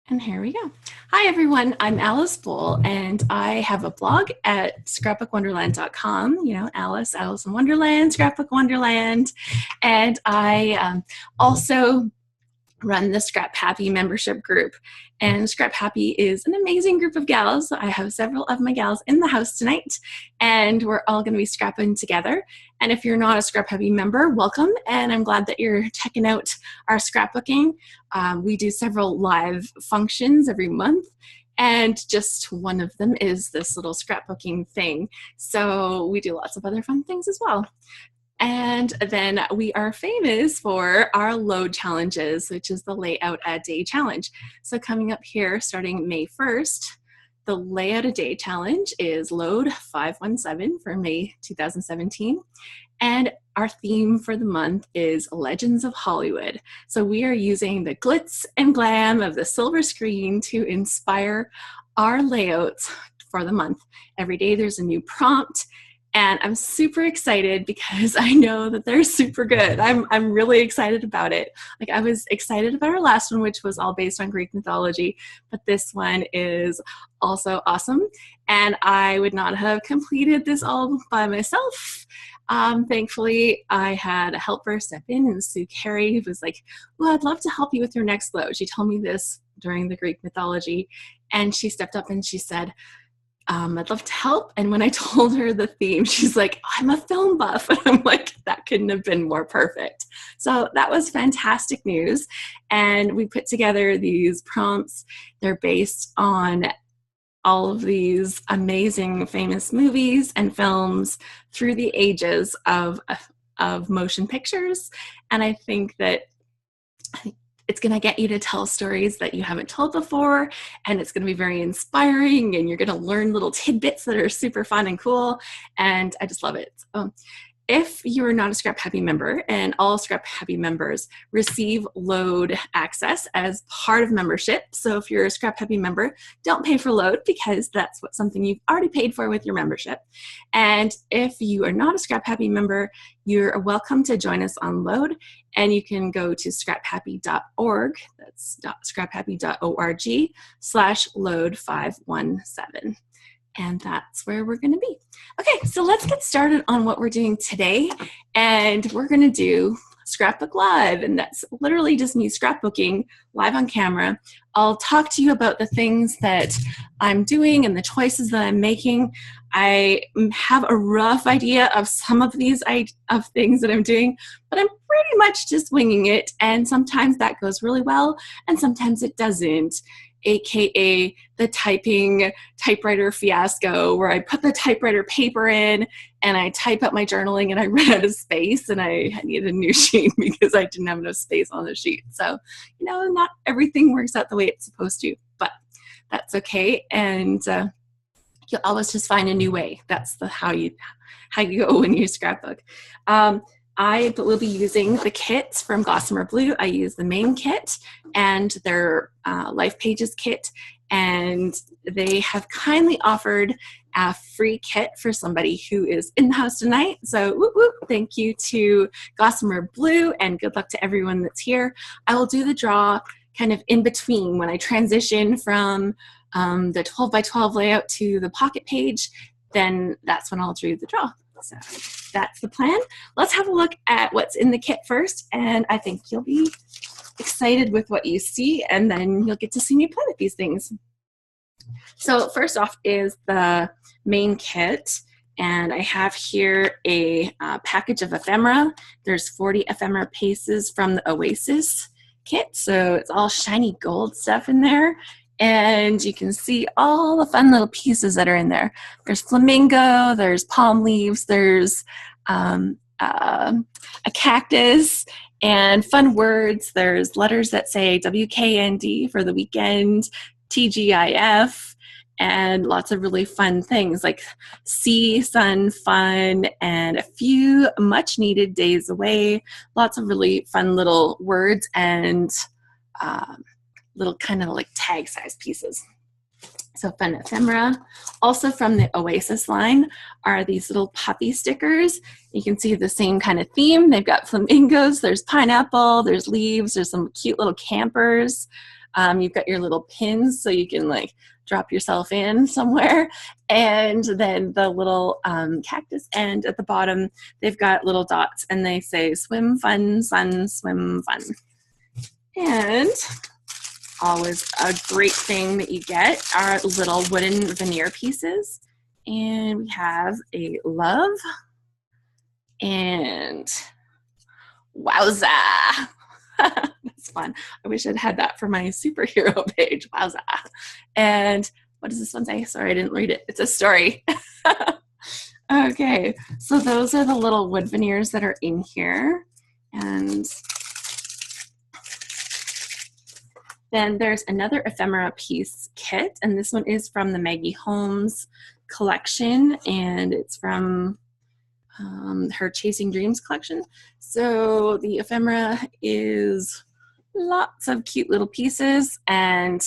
And here we go. Hi, everyone. I'm Alice Bull, and I have a blog at scrapbookwonderland.com. You know, Alice in Wonderland, Scrapbook Wonderland. And I also run the Scrap Happy membership group. And Scrap Happy is an amazing group of gals. I have several of my gals in the house tonight, and we're all going to be scrapping together. And if you're not a Scrap Happy member, welcome. And I'm glad that you're checking out our scrapbooking. We do several live functions every month, and just one of them is this little scrapbooking thing. So we do lots of other fun things as well. And then we are famous for our load challenges, which is the layout a day challenge. So coming up here, starting May 1st, the layout a day challenge is load 517 for May 2017. And our theme for the month is Legends of Hollywood. So we are using the glitz and glam of the silver screen to inspire our layouts for the month. Every day there's a new prompt. And I'm super excited because I know that they're super good. I'm really excited about it. Like, I was excited about our last one, which was all based on Greek mythology, but this one is also awesome. And I would not have completed this all by myself. Thankfully, I had a helper step in, and Sue Carey was like, well, I'd love to help you with your next load. She told me this during the Greek mythology, and she stepped up and she said, I'd love to help. And when I told her the theme, she's like, I'm a film buff. And I'm like, that couldn't have been more perfect. So that was fantastic news. And we put together these prompts. They're based on all of these amazing famous movies and films through the ages of motion pictures. And I think that it's going to get you to tell stories that you haven't told before, and it's going to be very inspiring, and you're going to learn little tidbits that are super fun and cool, and I just love it. If you're not a Scrap Happy member, and all Scrap Happy members receive load access as part of membership. So if you're a Scrap Happy member, don't pay for load because that's something you've already paid for with your membership. And if you are not a Scrap Happy member, you're welcome to join us on load, and you can go to scraphappy.org. That's scraphappy.org/load517. And that's where we're going to be. Okay, so let's get started on what we're doing today. And we're going to do Scrapbook Live. And that's literally just me scrapbooking live on camera. I'll talk to you about the things that I'm doing and the choices that I'm making. I have a rough idea of some of these of things that I'm doing, but I'm pretty much just winging it. And sometimes that goes really well, and sometimes it doesn't. AKA the typewriter fiasco, where I put the typewriter paper in and I type up my journaling and I ran out of space and I needed a new sheet because I didn't have enough space on the sheet. So, you know, not everything works out the way it's supposed to, but that's okay. And you'll always just find a new way. That's how you go when you scrapbook. I will be using the kits from Gossamer Blue. I use the main kit and their Life Pages kit, and they have kindly offered a free kit for somebody who is in the house tonight. So whoop, whoop, thank you to Gossamer Blue, and good luck to everyone that's here. I will do the draw kind of in between when I transition from the 12 by 12 layout to the pocket page. Then that's when I'll do the draw. So that's the plan. Let's have a look at what's in the kit first, and I think you'll be excited with what you see, and then you'll get to see me play with these things. So first off is the main kit, and I have here a package of ephemera. There's 40 ephemera pieces from the Oasis kit, so it's all shiny gold stuff in there. And you can see all the fun little pieces that are in there. There's flamingo, there's palm leaves, there's a cactus, and fun words. There's letters that say WKND for the weekend, TGIF, and lots of really fun things like sea, sun, fun, and a few much needed days away. Lots of really fun little words and little kind of like tag size pieces. So fun ephemera. Also from the Oasis line are these little puppy stickers. You can see the same kind of theme. They've got flamingos, there's pineapple, there's leaves, there's some cute little campers. You've got your little pins so you can like drop yourself in somewhere. And then the little cactus end at the bottom, they've got little dots and they say swim fun, sun, swim fun. And always a great thing that you get are little wooden veneer pieces. And we have a love and wowza. That's fun. I wish I'd had that for my superhero page. Wowza. And what does this one say? Sorry, I didn't read it. It's a story. Okay, so those are the little wood veneers that are in here. And then there's another ephemera piece kit, and this one is from the Maggie Holmes collection, and it's from her Chasing Dreams collection. So the ephemera is lots of cute little pieces, and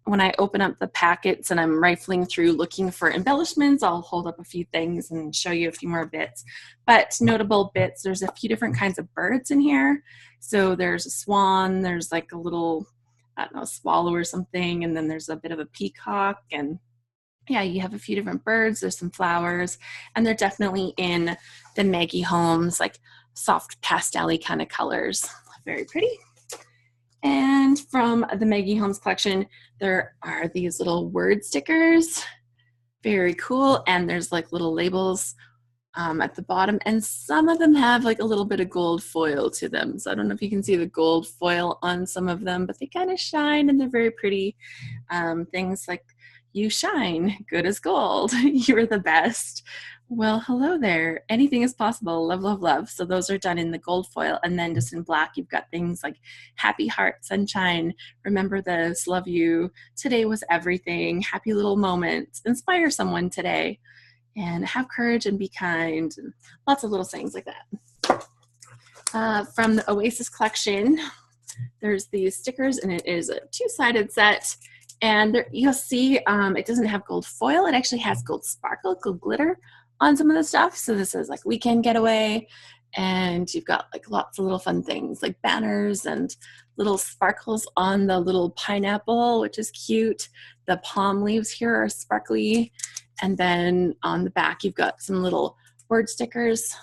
when I open up the packets and I'm rifling through looking for embellishments, I'll hold up a few things and show you a few more bits. But notable bits, there's a few different kinds of birds in here. So there's a swan, there's like a little, I don't know, swallow or something, and then there's a bit of a peacock, and yeah, you have a few different birds, there's some flowers, and they're definitely in the Maggie Holmes, like soft pastel-y kind of colors. Very pretty. And from the Maggie Holmes collection, there are these little word stickers. Very cool. And there's like little labels at the bottom, and some of them have like a little bit of gold foil to them. So I don't know if you can see the gold foil on some of them, but they kind of shine and they're very pretty. Things like, you shine, good as gold, you're the best. Well, hello there. Anything is possible. Love, love, love. So those are done in the gold foil. And then just in black, you've got things like happy heart, sunshine, remember this, love you, today was everything, happy little moments, inspire someone today, and have courage and be kind. And lots of little sayings like that. From the Oasis collection, there's these stickers, and it is a two-sided set. And there, you'll see it doesn't have gold foil. It actually has gold sparkle, gold glitter on some of the stuff. So this is like weekend getaway, and you've got like lots of little fun things like banners and little sparkles on the little pineapple, which is cute. The palm leaves here are sparkly. And then on the back, you've got some little word stickers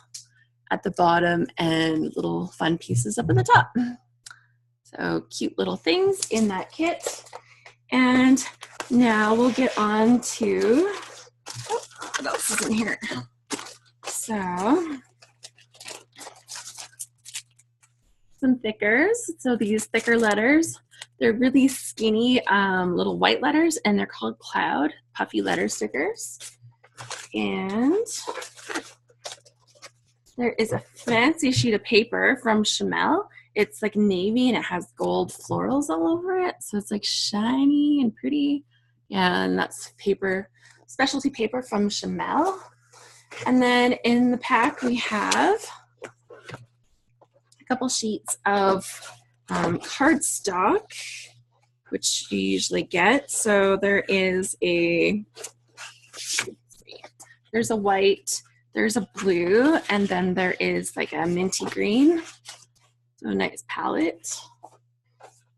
at the bottom and little fun pieces up at the top. So cute little things in that kit. And now we'll get on to, what else is in here? So, some thickers. So these thicker letters, they're really skinny little white letters, and they're called Cloud Puffy Letter Stickers. And there is a fancy sheet of paper from Chamel. It's like navy and it has gold florals all over it. So it's like shiny and pretty. Yeah, and that's paper, specialty paper from Chamel. And then in the pack we have a couple sheets of cardstock, which you usually get. So there is there's a white, there's a blue, and then there is like a minty green. So a nice palette.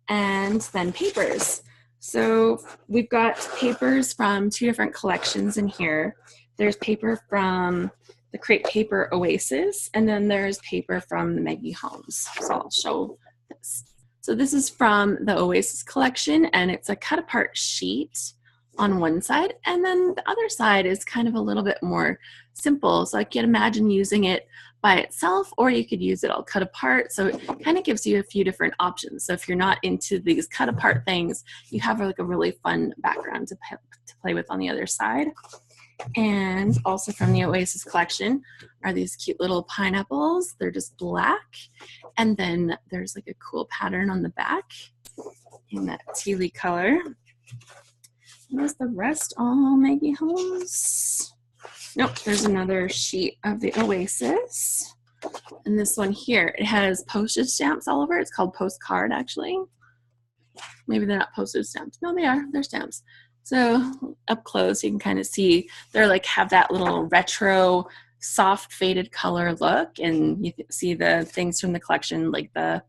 And then papers. So we've got papers from two different collections in here. There's paper from the Crepe Paper Oasis, and then there's paper from the Maggie Holmes. So I'll show this. So this is from the Oasis collection, and it's a cut apart sheet on one side, and then the other side is kind of a little bit more simple. So I can imagine using it by itself, or you could use it all cut apart. So it kind of gives you a few different options. So if you're not into these cut apart things, you have like a really fun background to play with on the other side. And also from the Oasis collection are these cute little pineapples. They're just black. And then there's like a cool pattern on the back in that tealy color. Where's the rest? Oh, Maggie Holmes. Nope, there's another sheet of the Oasis. And this one here, it has postage stamps all over. It's called Postcard, actually. Maybe they're not postage stamps. No, they are. They're stamps. So up close, you can kind of see they're like have that little retro, soft, faded color look. And you see the things from the collection, like the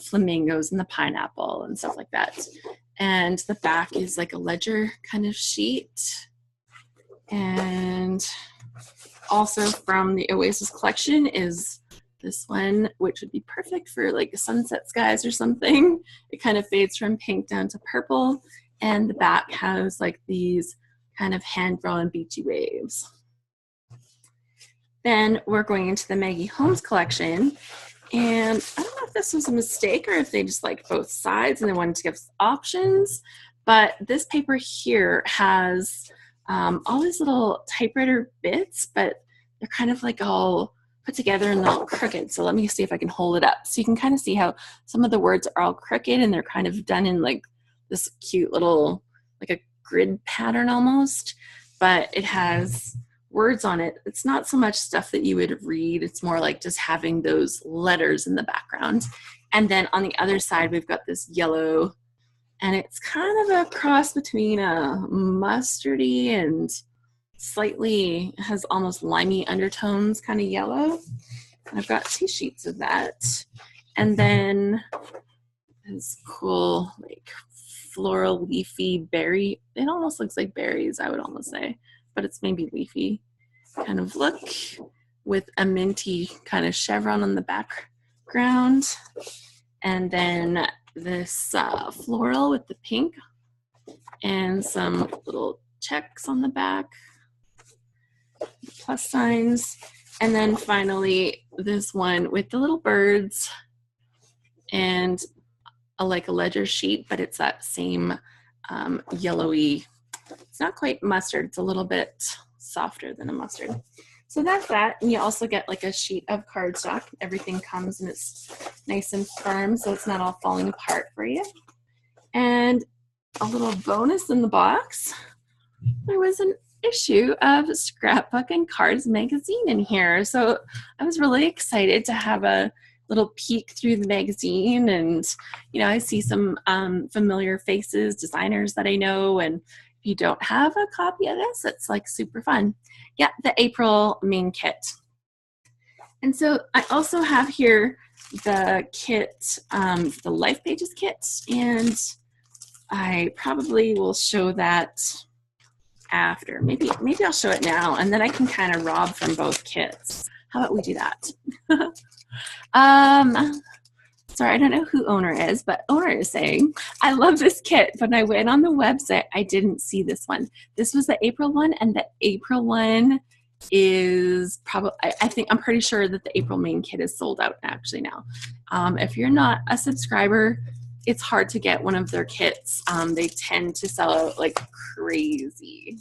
flamingos and the pineapple and stuff like that. And the back is like a ledger kind of sheet. And also from the Oasis collection is this one, which would be perfect for like sunset skies or something. It kind of fades from pink down to purple. And the back has like these kind of hand-drawn beachy waves. Then we're going into the Maggie Holmes collection. And I don't know if this was a mistake or if they just like both sides and they wanted to give us options. But this paper here has all these little typewriter bits, but they're kind of like all put together and they're all crooked. So let me see if I can hold it up. So you can kind of see how some of the words are all crooked and they're kind of done in like this cute little, like a grid pattern almost, but it has words on it. It's not so much stuff that you would read. It's more like just having those letters in the background. And then on the other side, we've got this yellow, and it's kind of a cross between a mustardy and slightly has almost limey undertones, kind of yellow. And I've got 2 sheets of that. And then this cool like floral leafy berry. It almost looks like berries, I would almost say, but it's maybe leafy kind of look with a minty kind of chevron on the background. And then this floral with the pink and some little checks on the back, plus signs. And then finally this one with the little birds and like a ledger sheet, but it's that same yellowy, it's not quite mustard, it's a little bit softer than a mustard. So that's that. And you also get like a sheet of cardstock. Everything comes and it's nice and firm, so it's not all falling apart for you. And a little bonus in the box, there was an issue of Scrapbook and Cards magazine in here. So I was really excited to have a little peek through the magazine, and you know, I see some familiar faces, designers that I know, and if you don't have a copy of this, it's like super fun. Yeah, the April main kit. And so I also have here the kit, the Life Pages kit, and I probably will show that after. Maybe I'll show it now, and then I can kind of rob from both kits. How about we do that? Sorry, I don't know who owner is, but owner is saying, I love this kit, but when I went on the website, I didn't see this one. This was the April one, and the April one is probably, I'm pretty sure that the April main kit is sold out actually now. If you're not a subscriber, it's hard to get one of their kits. They tend to sell out like crazy.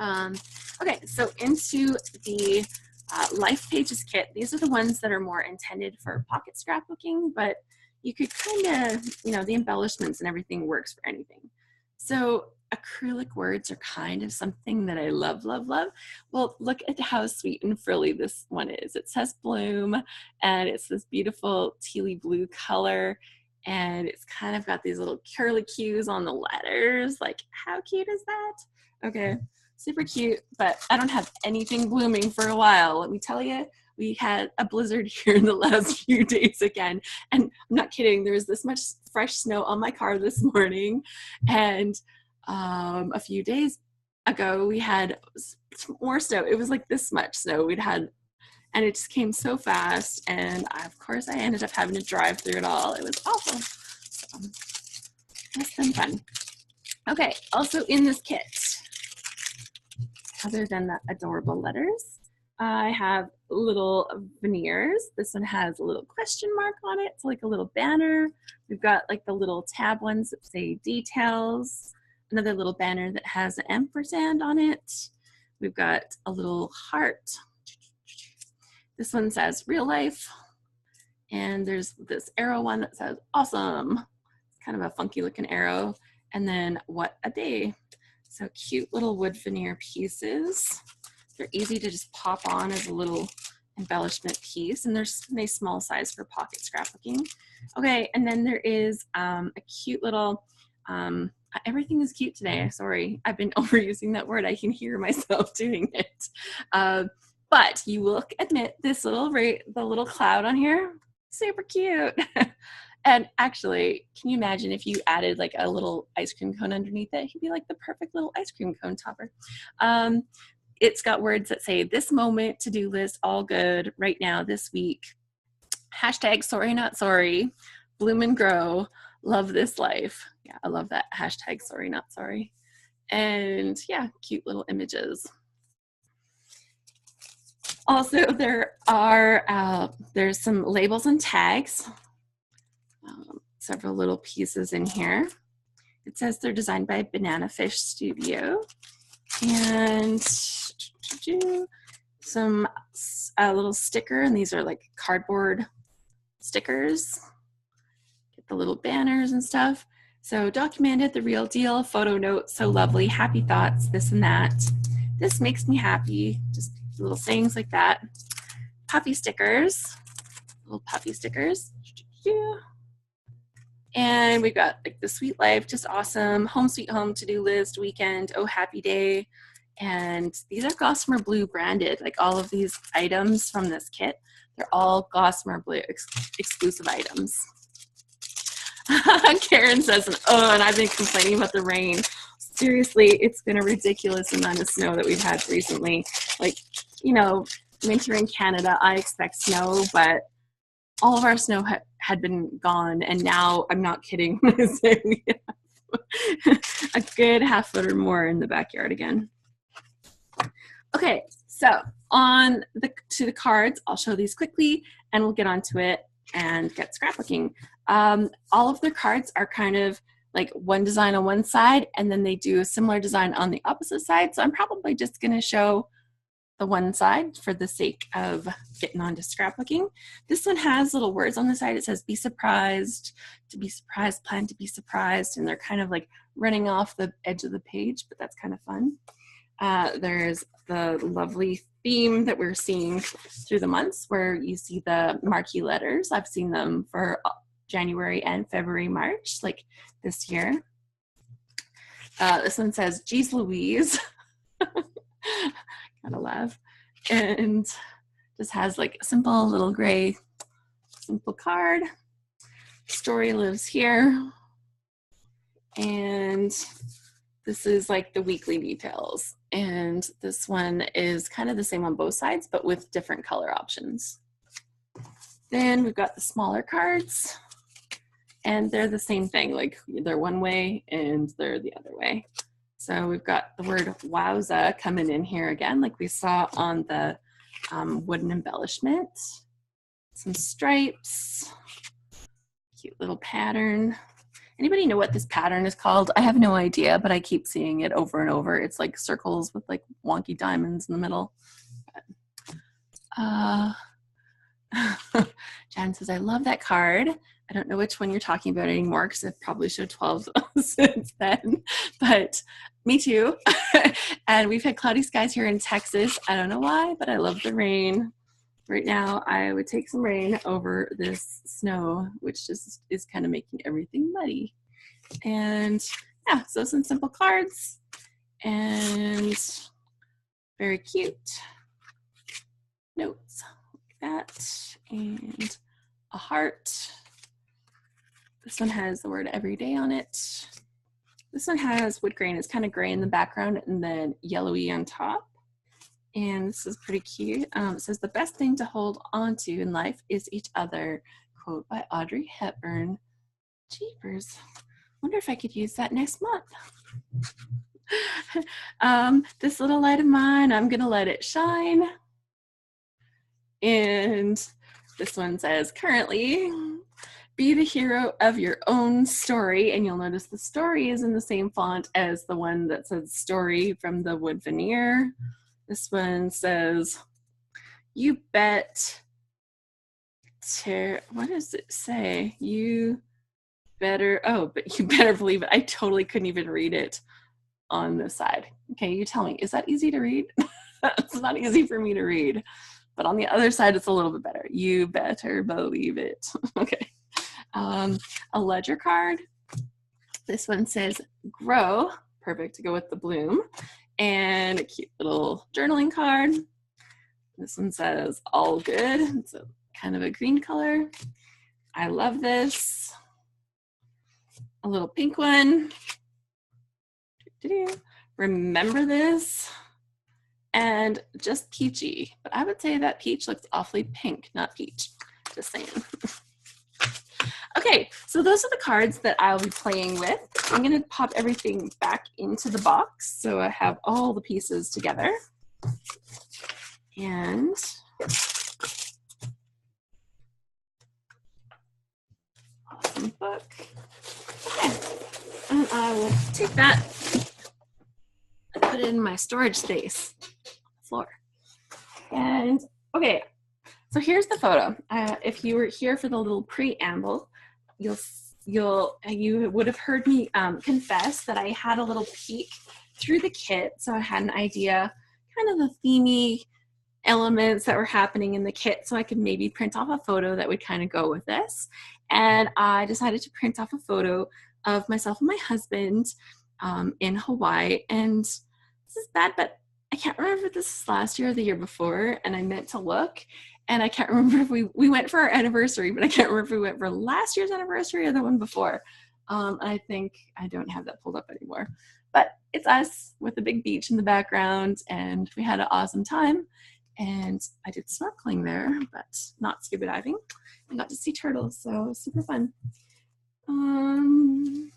Okay, so into the Life Pages kit. These are the ones that are more intended for pocket scrapbooking, but you could kind of, you know, the embellishments and everything works for anything. So acrylic words are kind of something that I love, love, love. Well, look at how sweet and frilly this one is. It says Bloom, and it's this beautiful tealy blue color, and it's kind of got these little curly cues on the letters. Like, how cute is that? Okay. Super cute, but I don't have anything blooming for a while. Let me tell you, we had a blizzard here in the last few days again. And I'm not kidding, there was this much fresh snow on my car this morning. And a few days ago, we had more snow. It was like this much snow we'd had, and it just came so fast. And of course, I ended up having to drive through it all. It was awful. So, it's been fun. Okay, also in this kit, other than the adorable letters, I have little veneers. This one has a little question mark on it. It's like a little banner. We've got like the little tab ones that say details. Another little banner that has an ampersand on it. We've got a little heart. This one says real life. And there's this arrow one that says awesome. It's kind of a funky looking arrow. And then what a day. So cute little wood veneer pieces. They're easy to just pop on as a little embellishment piece, and they're nice small size for pocket scrapbooking. Okay, and then there is a cute little, everything is cute today, sorry. I've been overusing that word. I can hear myself doing it. But you will admit this little, the little cloud on here, Super cute. And actually, can you imagine if you added like a little ice cream cone underneath it? He'd be like the perfect little ice cream cone topper. It's got words that say this moment, to-do list, all good, right now, this week. Hashtag sorry, not sorry, bloom and grow, love this life. Yeah, I love that. Hashtag sorry, not sorry. And yeah, cute little images. Also, there's some labels and tags. Several little pieces in here. It says they're designed by Banana Fish Studio. And some little sticker, and these are like cardboard stickers. Get the little banners and stuff. So documented, the real deal, photo notes, so lovely, happy thoughts, this and that. This makes me happy. Just little sayings like that. Puppy stickers, little puppy stickers. And we've got like the sweet life, just awesome, home sweet home, to-do list, weekend, oh happy day. And these are Gossamer Blue branded, like all of these items from this kit, they're all Gossamer Blue exclusive items. Karen says, and I've been complaining about the rain. Seriously, it's been a ridiculous amount of snow that we've had recently. Like, you know, winter in Canada, I expect snow, but all of our snow had been gone, and now I'm not kidding when I say we have a good half foot or more in the backyard again. Okay, so on to the cards. I'll show these quickly, and we'll get onto it and get scrapbooking. All of their cards are kind of like one design on one side, and then they do a similar design on the opposite side. So I'm probably just going to show the one side for the sake of getting on to scrapbooking. This one has little words on the side. It says, be surprised, to be surprised, plan to be surprised. And they're kind of like running off the edge of the page, but that's kind of fun. There's the lovely theme that we're seeing through the months where you see the marquee letters. I've seen them for January and February, March, like this year. This one says, geez Louise. Gotta laugh. And just has like a simple little gray, simple card. Story lives here. And this is like the weekly details. And this one is kind of the same on both sides, but with different color options. Then we've got the smaller cards. And they're the same thing, like they're one way and they're the other way. So we've got the word wowza coming in here again, like we saw on the wooden embellishment. Some stripes, cute little pattern. Anybody know what this pattern is called? I have no idea, but I keep seeing it over and over. It's like circles with like wonky diamonds in the middle. Jan says, I love that card. I don't know which one you're talking about anymore because I've probably showed 12 since then, but me too. And we've had cloudy skies here in Texas. I don't know why, but I love the rain. Right now, I would take some rain over this snow, which just is kind of making everything muddy. And yeah, so some simple cards and very cute notes like that, and a heart. This one has the word everyday on it. This one has wood grain. It's kind of gray in the background and then yellowy on top. And this is pretty cute. It says, the best thing to hold on to in life is each other. Quote by Audrey Hepburn. Jeepers. Wonder if I could use that next month. This little light of mine, I'm going to let it shine. And this one says, currently, be the hero of your own story. And you'll notice the story is in the same font as the one that says story from the wood veneer. This one says, you bet, what does it say? You better, oh, but you better believe it. I totally couldn't even read it on this side. Okay, you tell me, is that easy to read? It's not easy for me to read, but on the other side, it's a little bit better. You better believe it. Okay. A ledger card. This one says grow, perfect to go with the bloom, and a cute little journaling card. This one says all good. It's a kind of a green color. I love this. A little pink one. Remember this. And just peachy. But I would say that peach looks awfully pink, not peach. Just saying. Okay, so those are the cards that I'll be playing with. I'm going to pop everything back into the box so I have all the pieces together. And awesome book. Okay, and I will take that and put it in my storage space on the floor. And okay, so here's the photo. If you were here for the little preamble, you would have heard me confess that I had a little peek through the kit, so I had an idea, kind of the themey elements that were happening in the kit, so I could maybe print off a photo that would kind of go with this. And I decided to print off a photo of myself and my husband in Hawaii. And this is bad, but I can't remember if this was last year or the year before, and I meant to look. And I can't remember if we went for our anniversary, but I can't remember if we went for last year's anniversary or the one before. I think I don't have that pulled up anymore. But it's us with a big beach in the background, and we had an awesome time. And I did snorkeling there, but not scuba diving. I got to see turtles, so it was super fun. And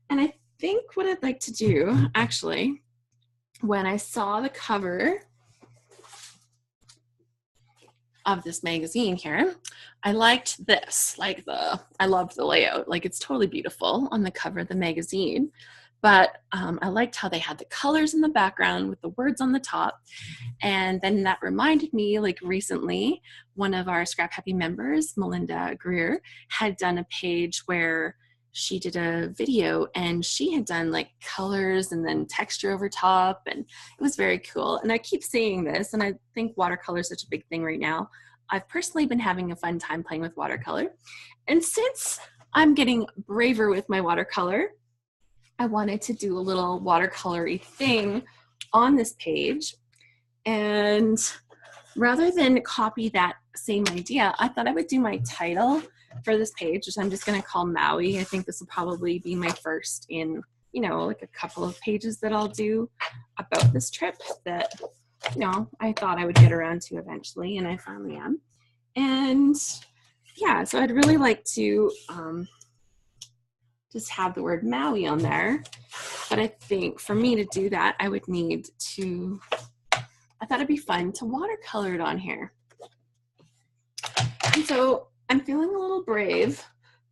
I think what I'd like to do, actually, when I saw the cover of this magazine here, I liked this, I loved the layout. Like, it's totally beautiful on the cover of the magazine, but I liked how they had the colors in the background with the words on the top. And then that reminded me, like, recently, one of our Scrap Happy members, Melinda Greer, had done a page where she did a video and she had done like colors and then texture over top, and it was very cool. And I keep seeing this, and I think watercolor is such a big thing right now. I've personally been having a fun time playing with watercolor. And since I'm getting braver with my watercolor, I wanted to do a little watercolory thing on this page. And rather than copy that same idea, I thought I would do my title for this page, which I'm just going to call Maui. I think this will probably be my first in, like a couple of pages that I'll do about this trip that, I thought I would get around to eventually, and I finally am. And yeah, so I'd really like to just have the word Maui on there. But I think for me to do that, I would need to, I thought it'd be fun to watercolor it on here. And so I'm feeling a little brave,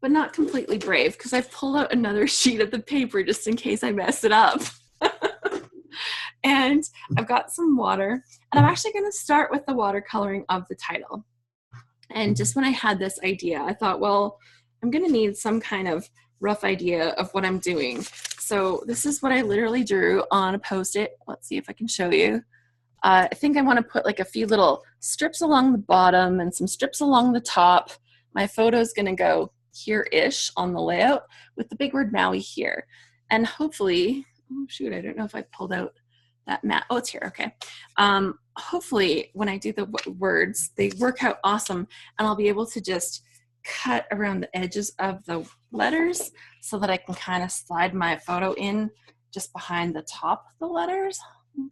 but not completely brave, because I've pulled out another sheet of the paper just in case I mess it up. And I've got some water, and I'm actually going to start with the watercoloring of the title. And just when I had this idea, I thought, well, I'm going to need some kind of rough idea of what I'm doing. So this is what I literally drew on a Post-it. Let's see if I can show you. I think I want to put like a few little strips along the bottom and some strips along the top. My photo is going to go here-ish on the layout with the big word Maui here. And hopefully, oh shoot, I don't know if I pulled out that mat. Oh, it's here, okay. Hopefully when I do the words, they work out awesome, and I'll be able to just cut around the edges of the letters so that I can kind of slide my photo in just behind the top of the letters.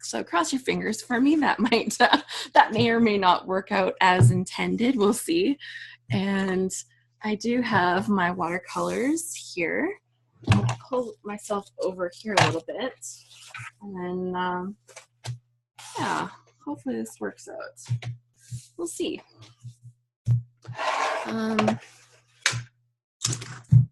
So cross your fingers for me. That might, that may or may not work out as intended. We'll see. And I do have my watercolors here. I'll pull myself over here a little bit. And then, yeah, hopefully this works out. We'll see.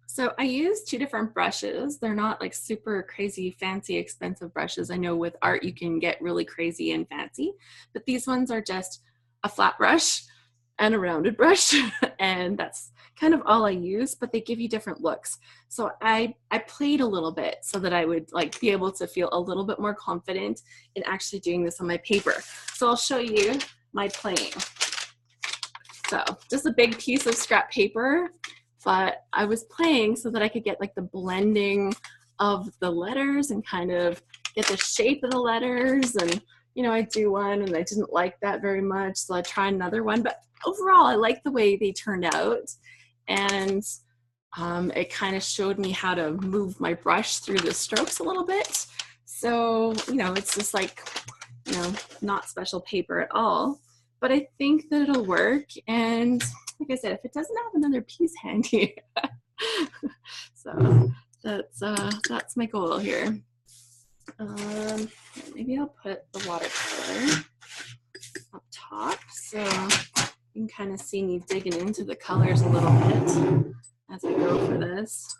So I use two different brushes. They're not like super crazy, fancy, expensive brushes. I know with art you can get really crazy and fancy, but these ones are just a flat brush and a rounded brush, and that's kind of all I use, but they give you different looks. So I played a little bit so that I would like be able to feel a little bit more confident in actually doing this on my paper. So I'll show you my playing. So just a big piece of scrap paper, but I was playing so that I could get like the blending of the letters and kind of get the shape of the letters. And, I do one and I didn't like that very much, so I tried another one. But overall, I like the way they turned out. and it kind of showed me how to move my brush through the strokes a little bit. So, you know, it's just like, you know, not special paper at all, but I think that it'll work. And like I said, if it doesn't have another piece handy, so that's my goal here. Maybe I'll put the watercolor up top so you can kind of see me digging into the colors a little bit as I go for this.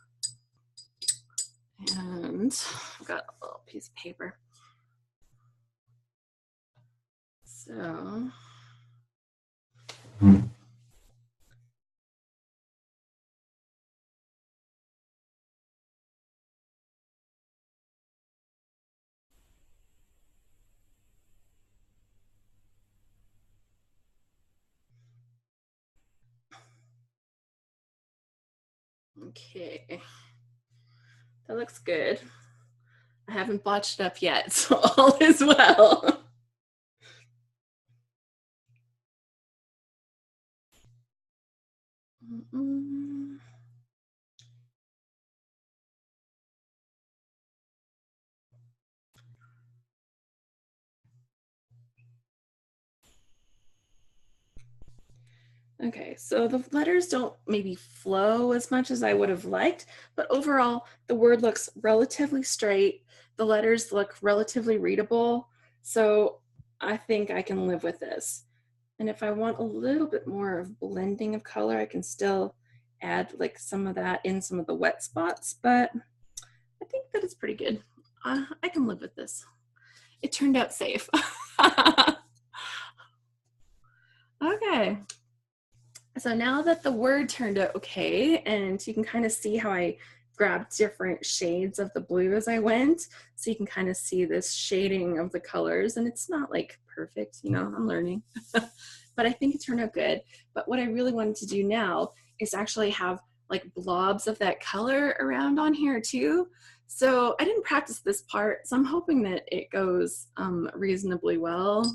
And I've got a little piece of paper. So okay, that looks good. I haven't botched up yet, so all is well. Okay, so the letters don't maybe flow as much as I would have liked, but overall the word looks relatively straight. The letters look relatively readable. So I think I can live with this. And if I want a little bit more of blending of color, I can still add like some of that in some of the wet spots, but I think that it's pretty good. I can live with this. It turned out safe. Okay. So now that the word turned out okay, and you can kind of see how I grabbed different shades of the blue as I went, so you can kind of see this shading of the colors, and it's not like perfect, you know, I'm learning, but I think it turned out good. But what I really wanted to do now is actually have like blobs of that color around on here too. So I didn't practice this part, so I'm hoping that it goes reasonably well.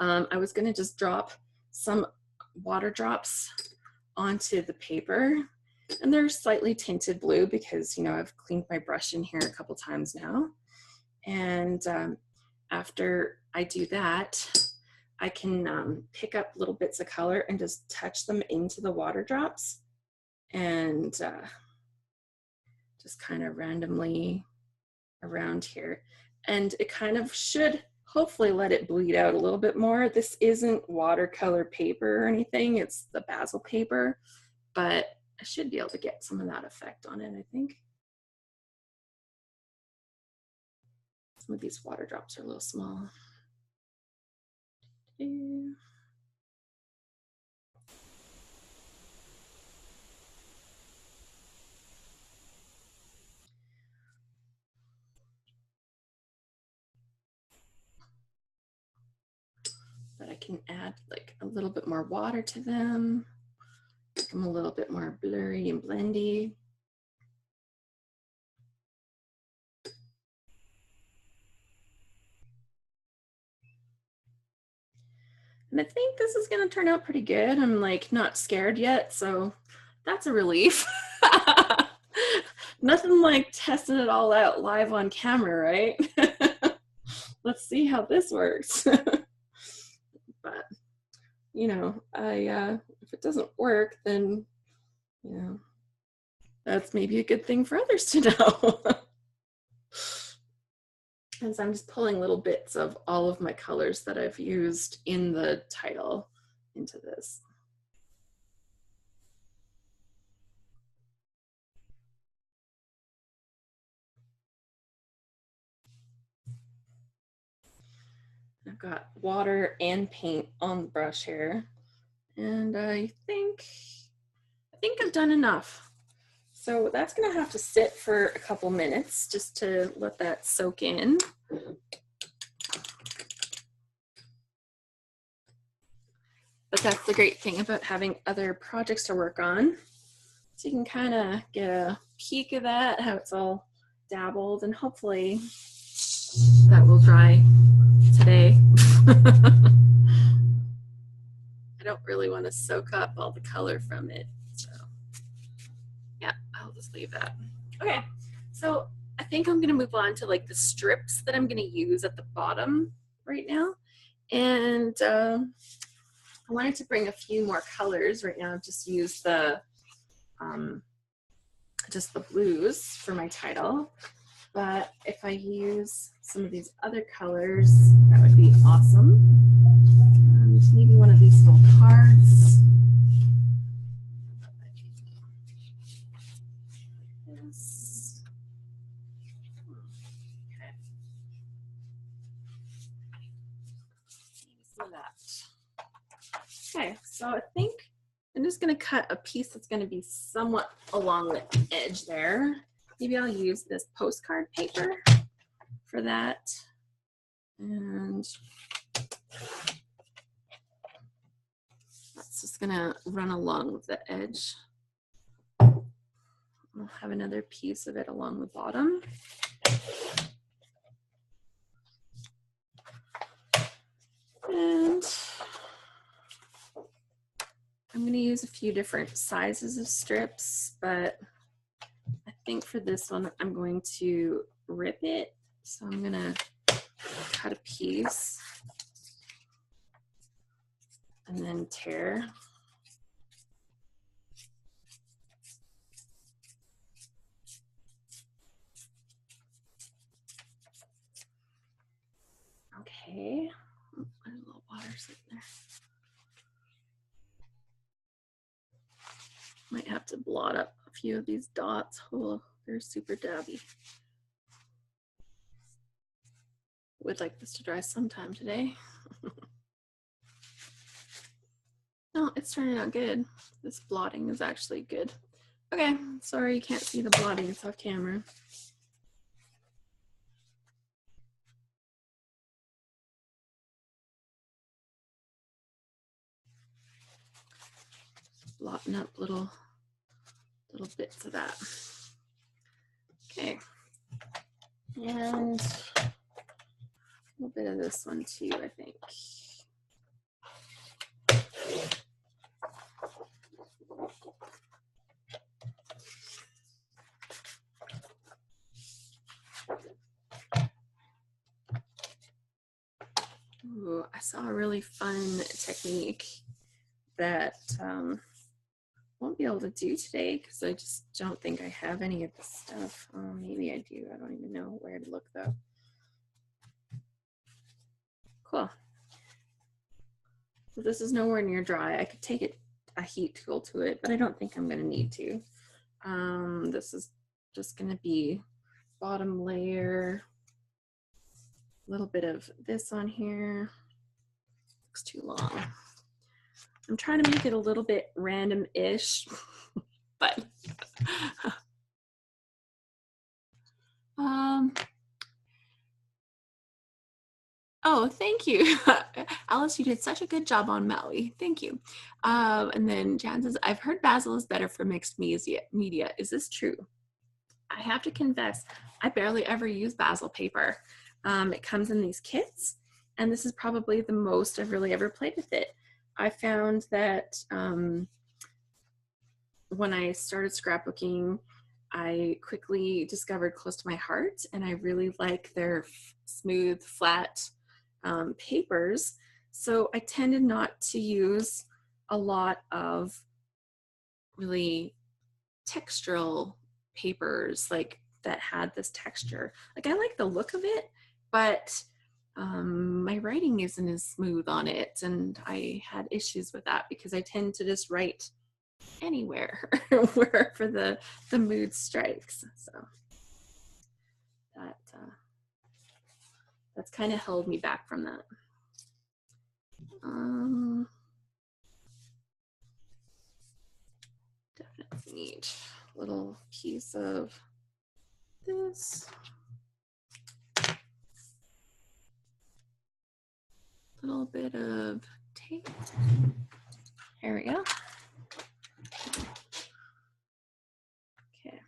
I was gonna just drop some water drops onto the paper, and they're slightly tinted blue because, you know, I've cleaned my brush in here a couple times now. And after I do that, I can pick up little bits of color and just touch them into the water drops and just kind of randomly around here. And it kind of should hopefully let it bleed out a little bit more. This isn't watercolor paper or anything, it's the basil paper, but I should be able to get some of that effect on it, I think. Some of these water drops are a little small. But I can add like a little bit more water to them, make them a little bit more blurry and blendy. And I think this is gonna turn out pretty good. I'm like not scared yet, so that's a relief. Nothing like testing it all out live on camera, right? Let's see how this works. But you know, if it doesn't work, then you know, that's maybe a good thing for others to know. And so I'm just pulling little bits of all of my colors that I've used in the title into this. I've got water and paint on the brush here, and I think I've done enough. So that's gonna have to sit for a couple minutes just to let that soak in. But that's the great thing about having other projects to work on. So you can kind of get a peek of that, how it's all dabbled, and hopefully that will dry today. I don't really want to soak up all the color from it Yeah, I'll just leave that. Okay, so I think I'm gonna move on to like the strips that I'm gonna use at the bottom right now. And I wanted to bring a few more colors. Right now I've um, just the blues for my title. But if I use some of these other colors, that would be awesome. And maybe one of these little cards. Yes. Okay. Some of that. Okay, so I think I'm just going to cut a piece that's going to be somewhat along the edge there. Maybe I'll use this postcard paper for that. And that's just going to run along the edge. I'll have another piece of it along the bottom. And I'm going to use a few different sizes of strips, but I think for this one, I'm going to rip it. So I'm going to cut a piece and then tear. Okay. Oh, there's a little water sitting there. Might have to blot up a few of these dots. Oh, they're super dabby. Would like this to dry sometime today. No, it's turning out good. This blotting is actually good. Okay, sorry you can't see the blotting, it's off camera. Blotting up little bits of that. Okay, and a little bit of this one too, I think. Ooh, I saw a really fun technique that won't be able to do today because I just don't think I have any of this stuff. Maybe I do. I don't even know where to look though. Cool. So this is nowhere near dry. I could take it a heat tool to it, but I don't think I'm going to need to. This is just going to be bottom layer. A little bit of this on here. Looks too long. I'm trying to make it a little bit random-ish, but oh, thank you. Alice, you did such a good job on Maui. Thank you. And then Jan says, I've heard basil is better for mixed media. Is this true? I have to confess, I barely ever use basil paper. It comes in these kits, and this is probably the most I've really ever played with it. I found that when I started scrapbooking, I quickly discovered Close to My Heart, and I really like their smooth, flat papers. So I tended not to use a lot of really textural papers like that had this texture. Like I like the look of it, but my writing isn't as smooth on it, and I had issues with that because I tend to just write anywhere wherever the mood strikes. So that that's kind of held me back from that. Definitely need a little piece of this. Little bit of tape. There we go. Okay.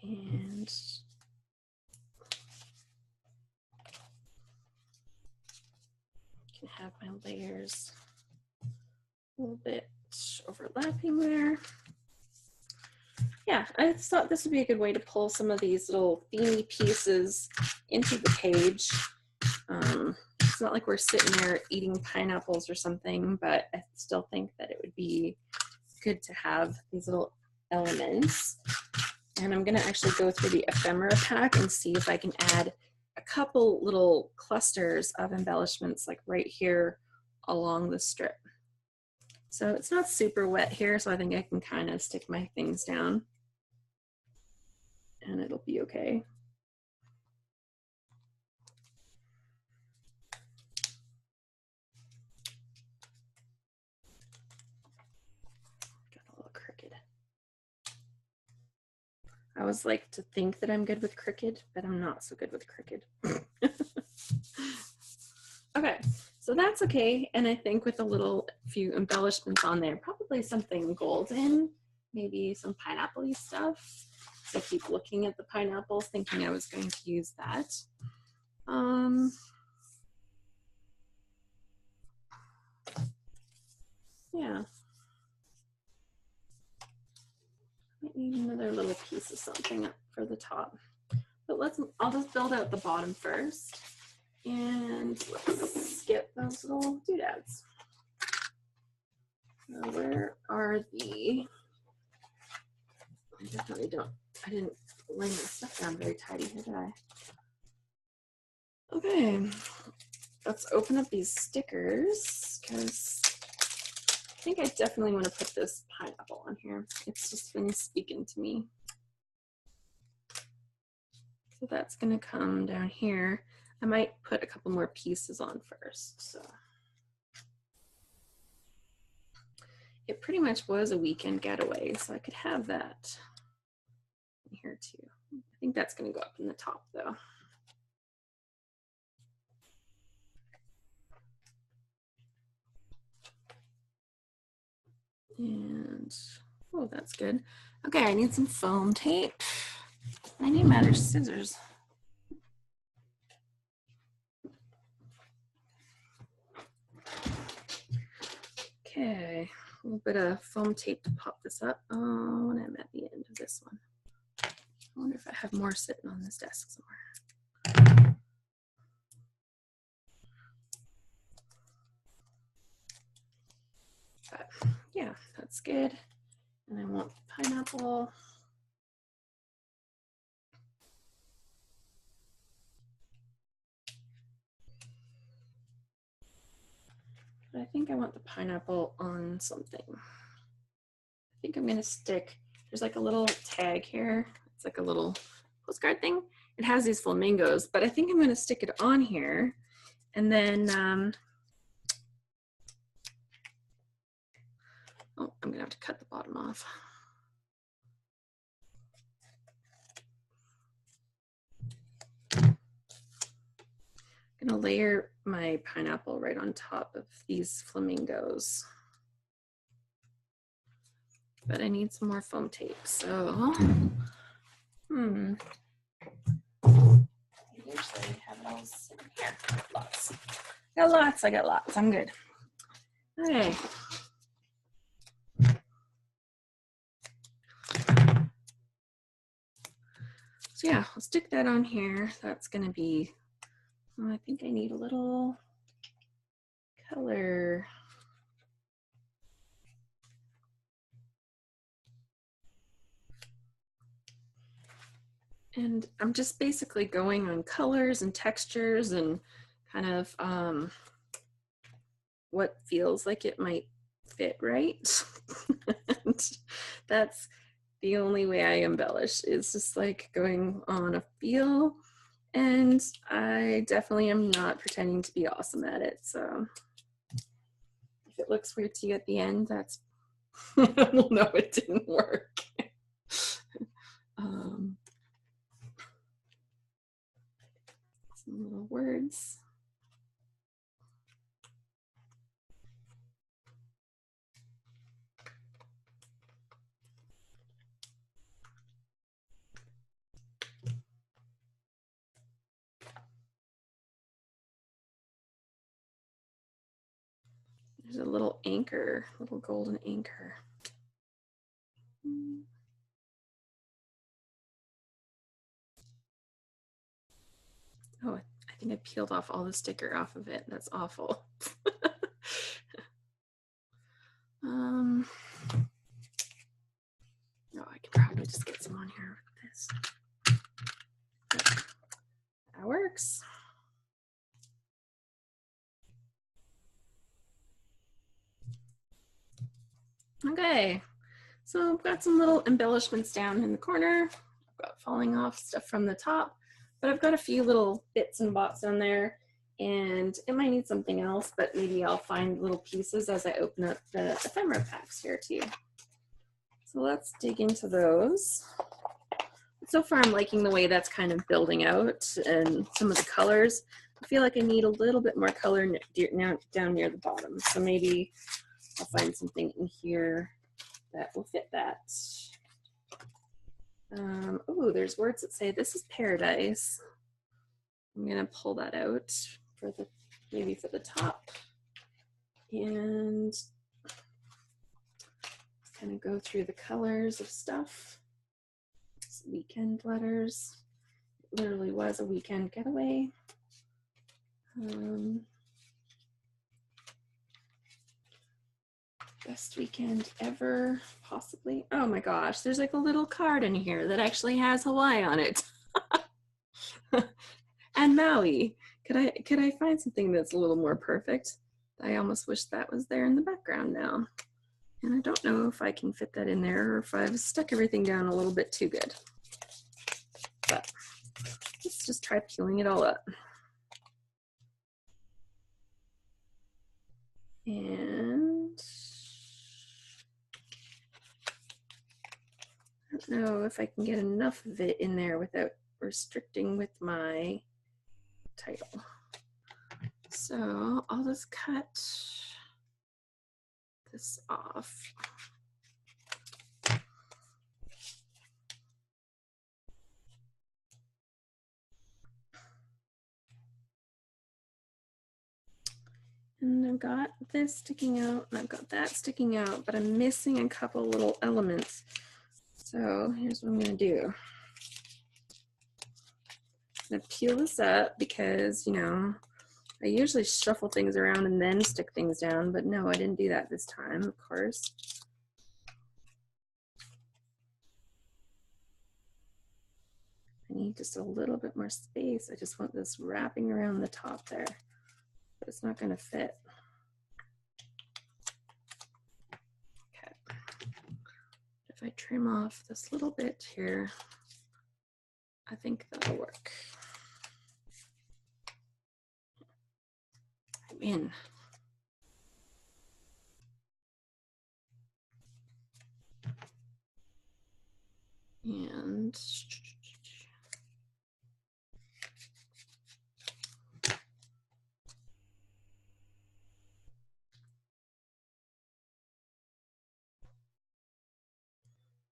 And I can have my layers a little bit overlapping there. Yeah, I thought this would be a good way to pull some of these little themey pieces into the page. It's not like we're sitting there eating pineapples or something, but I still think that it would be good to have these little elements. And I'm gonna actually go through the ephemera pack and see if I can add a couple little clusters of embellishments like right here along the strip. So it's not super wet here, so I think I can kind of stick my things down and it'll be okay. Got a little crooked. I always like to think that I'm good with crooked, but I'm not so good with crooked. Okay, so that's okay. And I think with a little few embellishments on there, probably something golden, maybe some pineapple-y stuff. So I keep looking at the pineapples, thinking I was going to use that. Yeah. Might need another little piece of something up for the top. But I'll just build out the bottom first. And let's skip those little doodads. Where are the, I definitely I didn't lay my stuff down very tidy here, did I? Okay, let's open up these stickers because I think I definitely want to put this pineapple on here. It's just been speaking to me. So that's gonna come down here. I might put a couple more pieces on first, so. It pretty much was a weekend getaway, so I could have that in here too. I think that's gonna go up in the top though. And, oh, that's good. Okay, I need some foam tape. I need my other scissors. Okay, a little bit of foam tape to pop this up. Oh, and I'm at the end of this one. I wonder if I have more sitting on this desk somewhere. But yeah, that's good. And I want the pineapple. But I think I want the pineapple on something. I think I'm gonna stick, there's like a little tag here. It's like a little postcard thing. It has these flamingos, but I think I'm gonna stick it on here. And then, oh, I'm gonna have to cut the bottom off. I'm gonna layer my pineapple right on top of these flamingos. But I need some more foam tape, so, usually have it all sitting here. Lots. I got lots, I'm good. Okay. So yeah, I'll stick that on here. That's gonna be, I think I need a little color. And I'm just basically going on colors and textures and kind of what feels like it might fit right. And that's the only way I embellish, is just like going on a feel. And I definitely am not pretending to be awesome at it. So if it looks weird to you at the end, that's, we'll know it didn't work. Some little words. There's a little anchor, little golden anchor. Oh, I think I peeled off all the sticker off of it. That's awful. No, I can probably just get some on here with this. That works. Okay, so I've got some little embellishments down in the corner. I've got falling off stuff from the top, but I've got a few little bits and bots on there, and it might need something else, but maybe I'll find little pieces as I open up the ephemera packs here too. So let's dig into those. So far I'm liking the way that's kind of building out and some of the colors. I feel like I need a little bit more color now down near the bottom. So maybe I'll find something in here that will fit that. Oh, there's words that say this is paradise. I'm gonna pull that out for the, maybe for the top. And kind of go through the colors of stuff. It's weekend letters. It literally was a weekend getaway. Best weekend ever, possibly. Oh my gosh, there's like a little card in here that actually has Hawaii on it. And Maui. Could I find something that's a little more perfect? I almost wish that was there in the background now. And I don't know if I can fit that in there or if I've stuck everything down a little bit too good. But let's just try peeling it all up. And I don't know if I can get enough of it in there without restricting with my title. So I'll just cut this off. And I've got this sticking out and I've got that sticking out, but I'm missing a couple little elements. So here's what I'm gonna do. I'm gonna peel this up because, you know, I usually shuffle things around and then stick things down, but no, I didn't do that this time, of course. I need just a little bit more space. I just want this wrapping around the top there, but it's not gonna fit. Okay. If I trim off this little bit here, I think that'll work. I'm in. And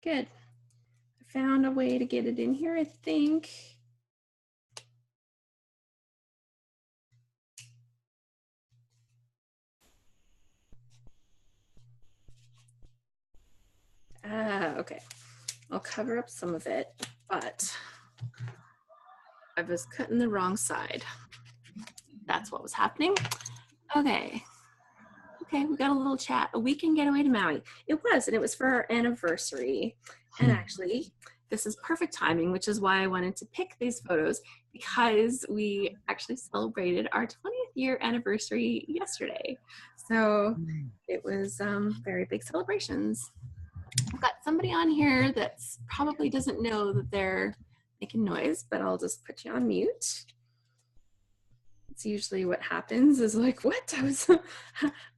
good. I found a way to get it in here, I think. Okay. I'll cover up some of it, but I was cutting the wrong side. That's what was happening. Okay. Okay, we got a little chat. A weekend getaway to Maui. It was, and it was for our anniversary. And actually, this is perfect timing, which is why I wanted to pick these photos, because we actually celebrated our 20th year anniversary yesterday. So it was very big celebrations. I've got somebody on here that probably doesn't know that they're making noise, but I'll just put you on mute. It's usually what happens is like, what?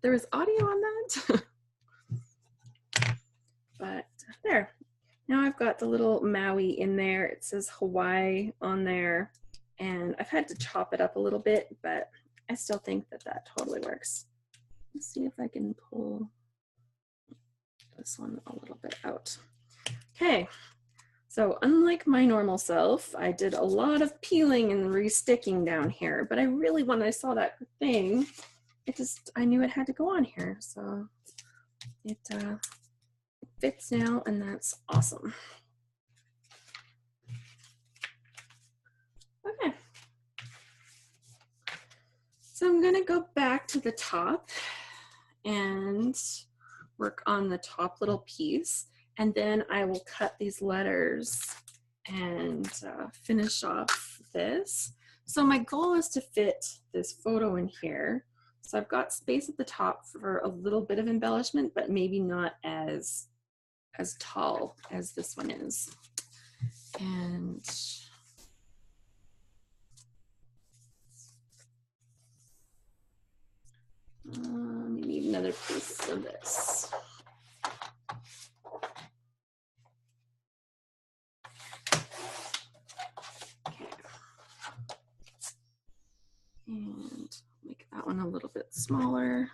There was audio on that? But there. Now I've got the little Maui in there. It says Hawaii on there. And I've had to chop it up a little bit, but I still think that that totally works. Let's see if I can pull this one a little bit out. Okay. So unlike my normal self, I did a lot of peeling and resticking down here, but I really, when I saw that thing, I knew it had to go on here, so it fits now, and that's awesome. Okay. So I'm gonna go back to the top and work on the top little piece, and then I will cut these letters and finish off this. So my goal is to fit this photo in here. So I've got space at the top for a little bit of embellishment, but maybe not as tall as this one is. And we need another piece of this. Okay. And make that one a little bit smaller.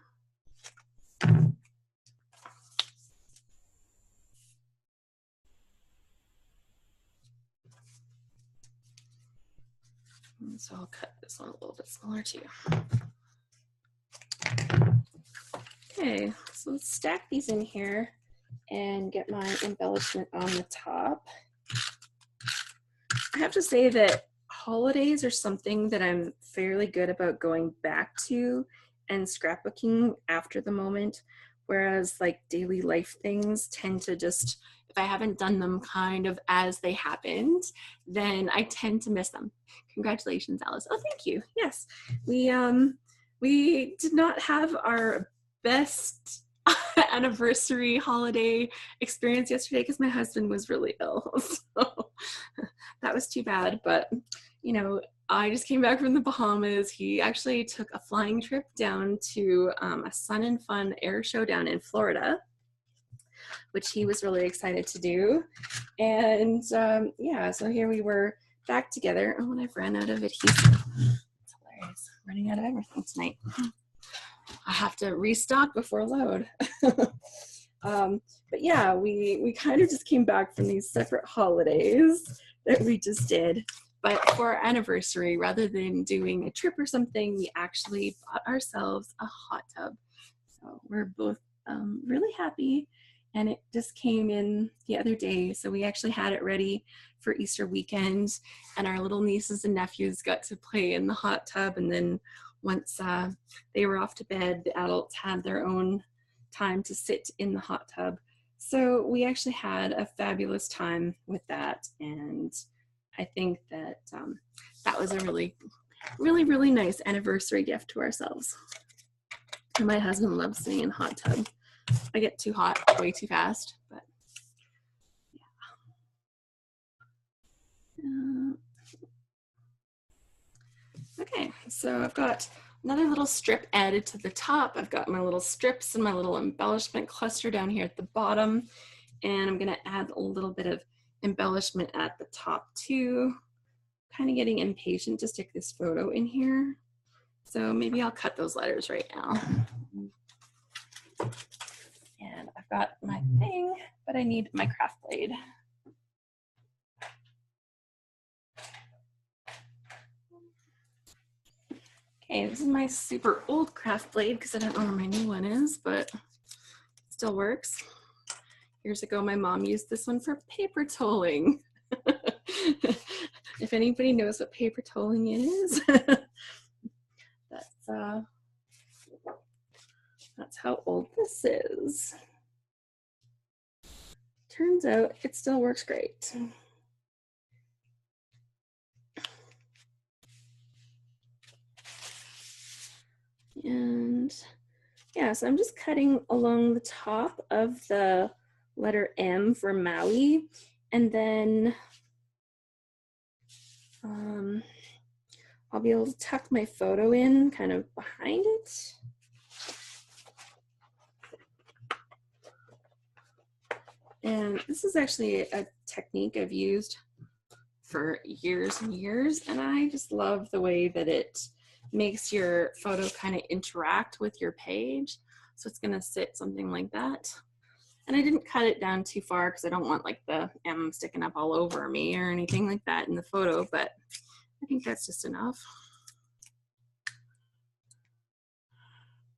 And so I'll cut this one a little bit smaller too. Okay, so let's stack these in here and get my embellishment on the top. I have to say that holidays are something that I'm fairly good about going back to and scrapbooking after the moment, whereas like daily life things tend to just, if I haven't done them kind of as they happened, then I tend to miss them. Congratulations, Alice. Oh, thank you. Yes, we did not have our best anniversary holiday experience yesterday because my husband was really ill. So that was too bad, but you know, I just came back from the Bahamas. He actually took a flying trip down to a Sun and Fun air show down in Florida, which he was really excited to do. And yeah, so here we were back together. Oh, and I've ran out of adhesive. It's hilarious, running out of everything tonight. I have to restock before load. But yeah, we kind of just came back from these separate holidays that we just did. But for our anniversary, rather than doing a trip or something, we actually bought ourselves a hot tub. So we're both really happy, and it just came in the other day. So we actually had it ready for Easter weekend, and our little nieces and nephews got to play in the hot tub. And then once they were off to bed, the adults had their own time to sit in the hot tub. So we actually had a fabulous time with that, and I think that that was a really, really, really nice anniversary gift to ourselves. And my husband loves sitting in hot tub. I get too hot way too fast, but yeah. Okay, so I've got another little strip added to the top. I've got my little strips and my little embellishment cluster down here at the bottom, and I'm gonna add a little bit of embellishment at the top too. Kind of getting impatient to stick this photo in here. So maybe I'll cut those letters right now. And I've got my thing, but I need my craft blade. Okay, this is my super old craft blade because I don't know where my new one is, but it still works. Years ago, my mom used this one for paper tolling. If anybody knows what paper tolling is, that's how old this is. Turns out it still works great. And yeah, so I'm just cutting along the top of the letter M for Maui, and then I'll be able to tuck my photo in kind of behind it. And this is actually a technique I've used for years and years, and I just love the way that it makes your photo kind of interact with your page. So it's gonna sit something like that. And I didn't cut it down too far because I don't want like the M sticking up all over me or anything like that in the photo, but I think that's just enough.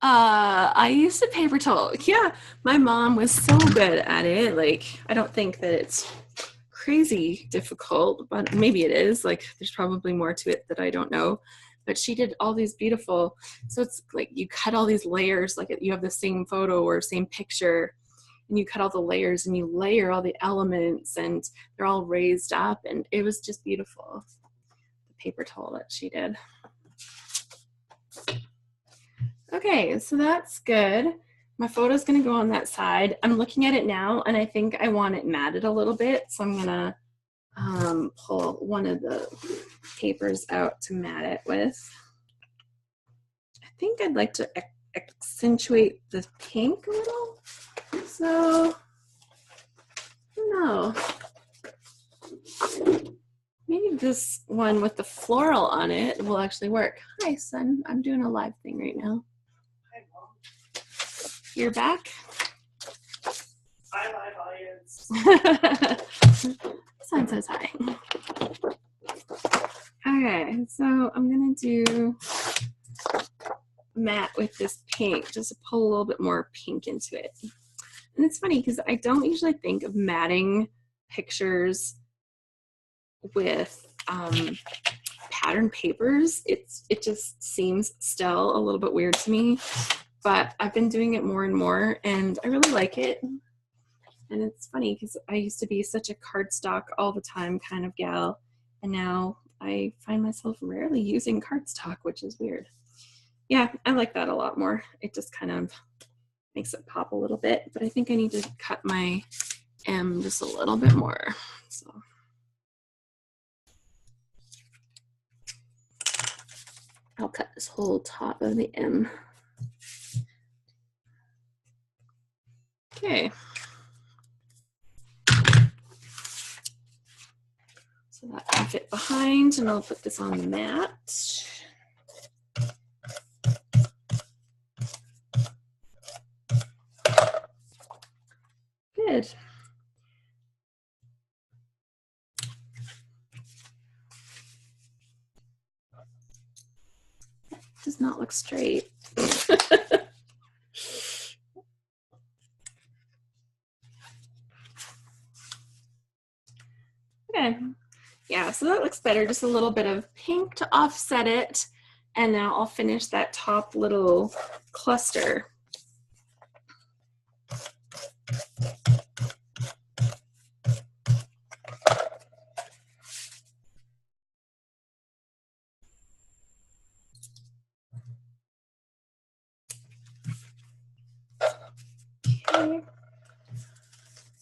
I used to paper towel. Yeah, my mom was so good at it. Like, I don't think that it's crazy difficult, but maybe it is. Like, there's probably more to it that I don't know. But she did all these beautiful, so it's like you cut all these layers, like you have the same photo or same picture, and you cut all the layers and you layer all the elements, and they're all raised up, and it was just beautiful. The paper towel that she did. Okay, so that's good. My photo's gonna go on that side. I'm looking at it now and I think I want it matted a little bit. So I'm gonna pull one of the papers out to mat it with. I think I'd like to accentuate the pink a little. So, I don't know. Maybe this one with the floral on it will actually work. Hi, son. I'm doing a live thing right now. You're back? Hi, live audience. Son says hi. Okay, so I'm gonna do matte with this pink, just to pull a little bit more pink into it. And it's funny because I don't usually think of matting pictures with pattern papers. It just seems still a little bit weird to me, but I've been doing it more and more and I really like it. And it's funny because I used to be such a cardstock all the time kind of gal, and now I find myself rarely using cardstock, which is weird. Yeah, I like that a lot more. It just kind of makes it pop a little bit, but I think I need to cut my M just a little bit more. So I'll cut this whole top of the M. Okay. So that can fit behind, and I'll put this on the mat. Good. Does not look straight. Okay. Yeah, so that looks better. Just a little bit of pink to offset it. And now I'll finish that top little cluster. Okay.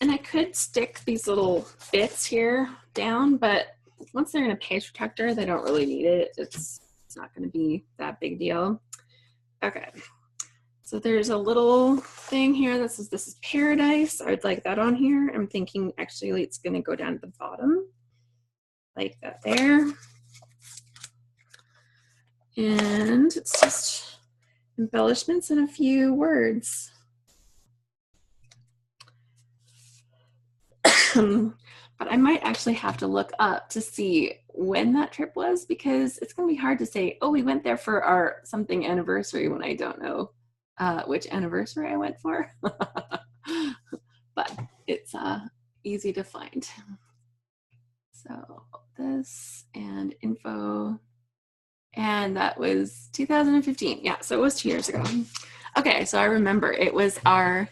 And I could stick these little bits here down, but once they're in a page protector, they don't really need it. It's not going to be that big deal. Okay. So there's a little thing here that says this is paradise. I would like that on here. I'm thinking actually it's going to go down to the bottom like that there. And it's just embellishments and a few words. But I might actually have to look up to see when that trip was, because it's going to be hard to say, oh, we went there for our something anniversary when I don't know which anniversary I went for. But it's easy to find. So this and info, and that was 2015. Yeah, so it was 2 years ago. Okay, so I remember it was our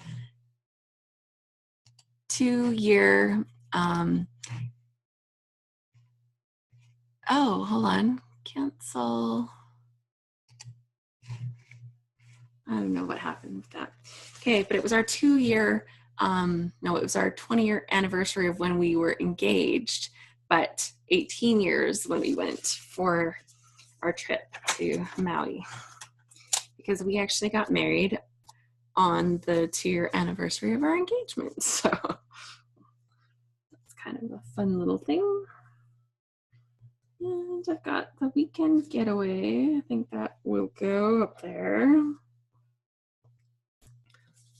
2-year oh, hold on, cancel. I don't know what happened with that. Okay, but it was our 2-year, no, it was our 20-year anniversary of when we were engaged, but 18 years when we went for our trip to Maui, because we actually got married on the 2-year anniversary of our engagement. So that's kind of a fun little thing. And I've got the weekend getaway. I think that will go up there.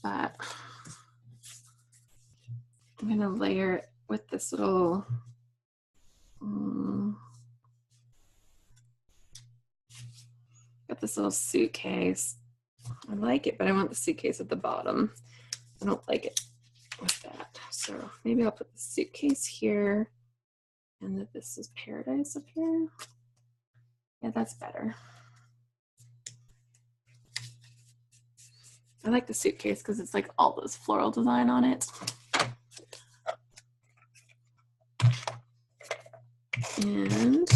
But I'm gonna layer it with this little got this little suitcase. I like it, but I want the suitcase at the bottom. I don't like it with that. So maybe I'll put the suitcase here and that this is paradise up here. Yeah, that's better. I like the suitcase because it's like all this floral design on it. And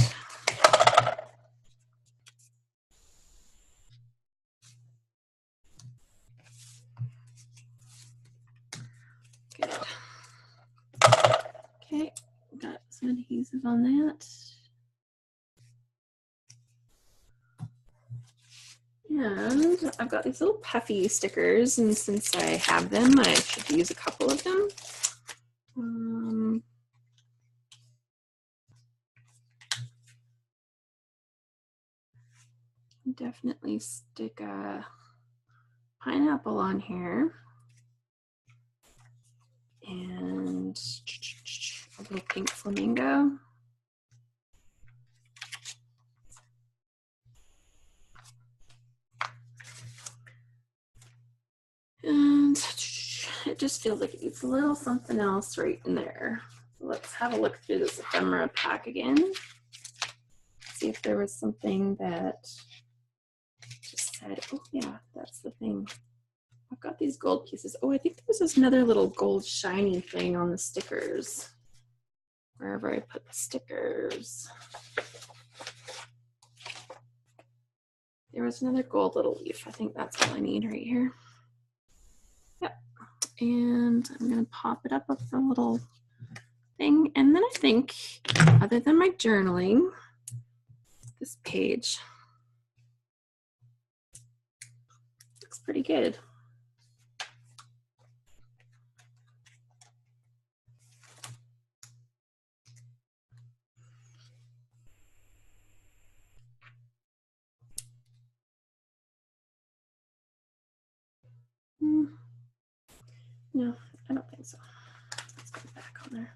good. Okay, got some adhesive on that. And I've got these little puffy stickers, and since I have them, I should use a couple of them. Definitely stick a pineapple on here. And a little pink flamingo. And it just feels like it needs a little something else right in there. Let's have a look through this ephemera pack again. See if there was something that just said, oh yeah, that's the thing. I've got these gold pieces. Oh, I think there was another little gold shiny thing on the stickers. Wherever I put the stickers. There was another gold little leaf. I think that's all I need right here. Yep. And I'm gonna pop it up with the little thing. And then I think, other than my journaling, this page looks pretty good. No, I don't think so. Let's go back on there.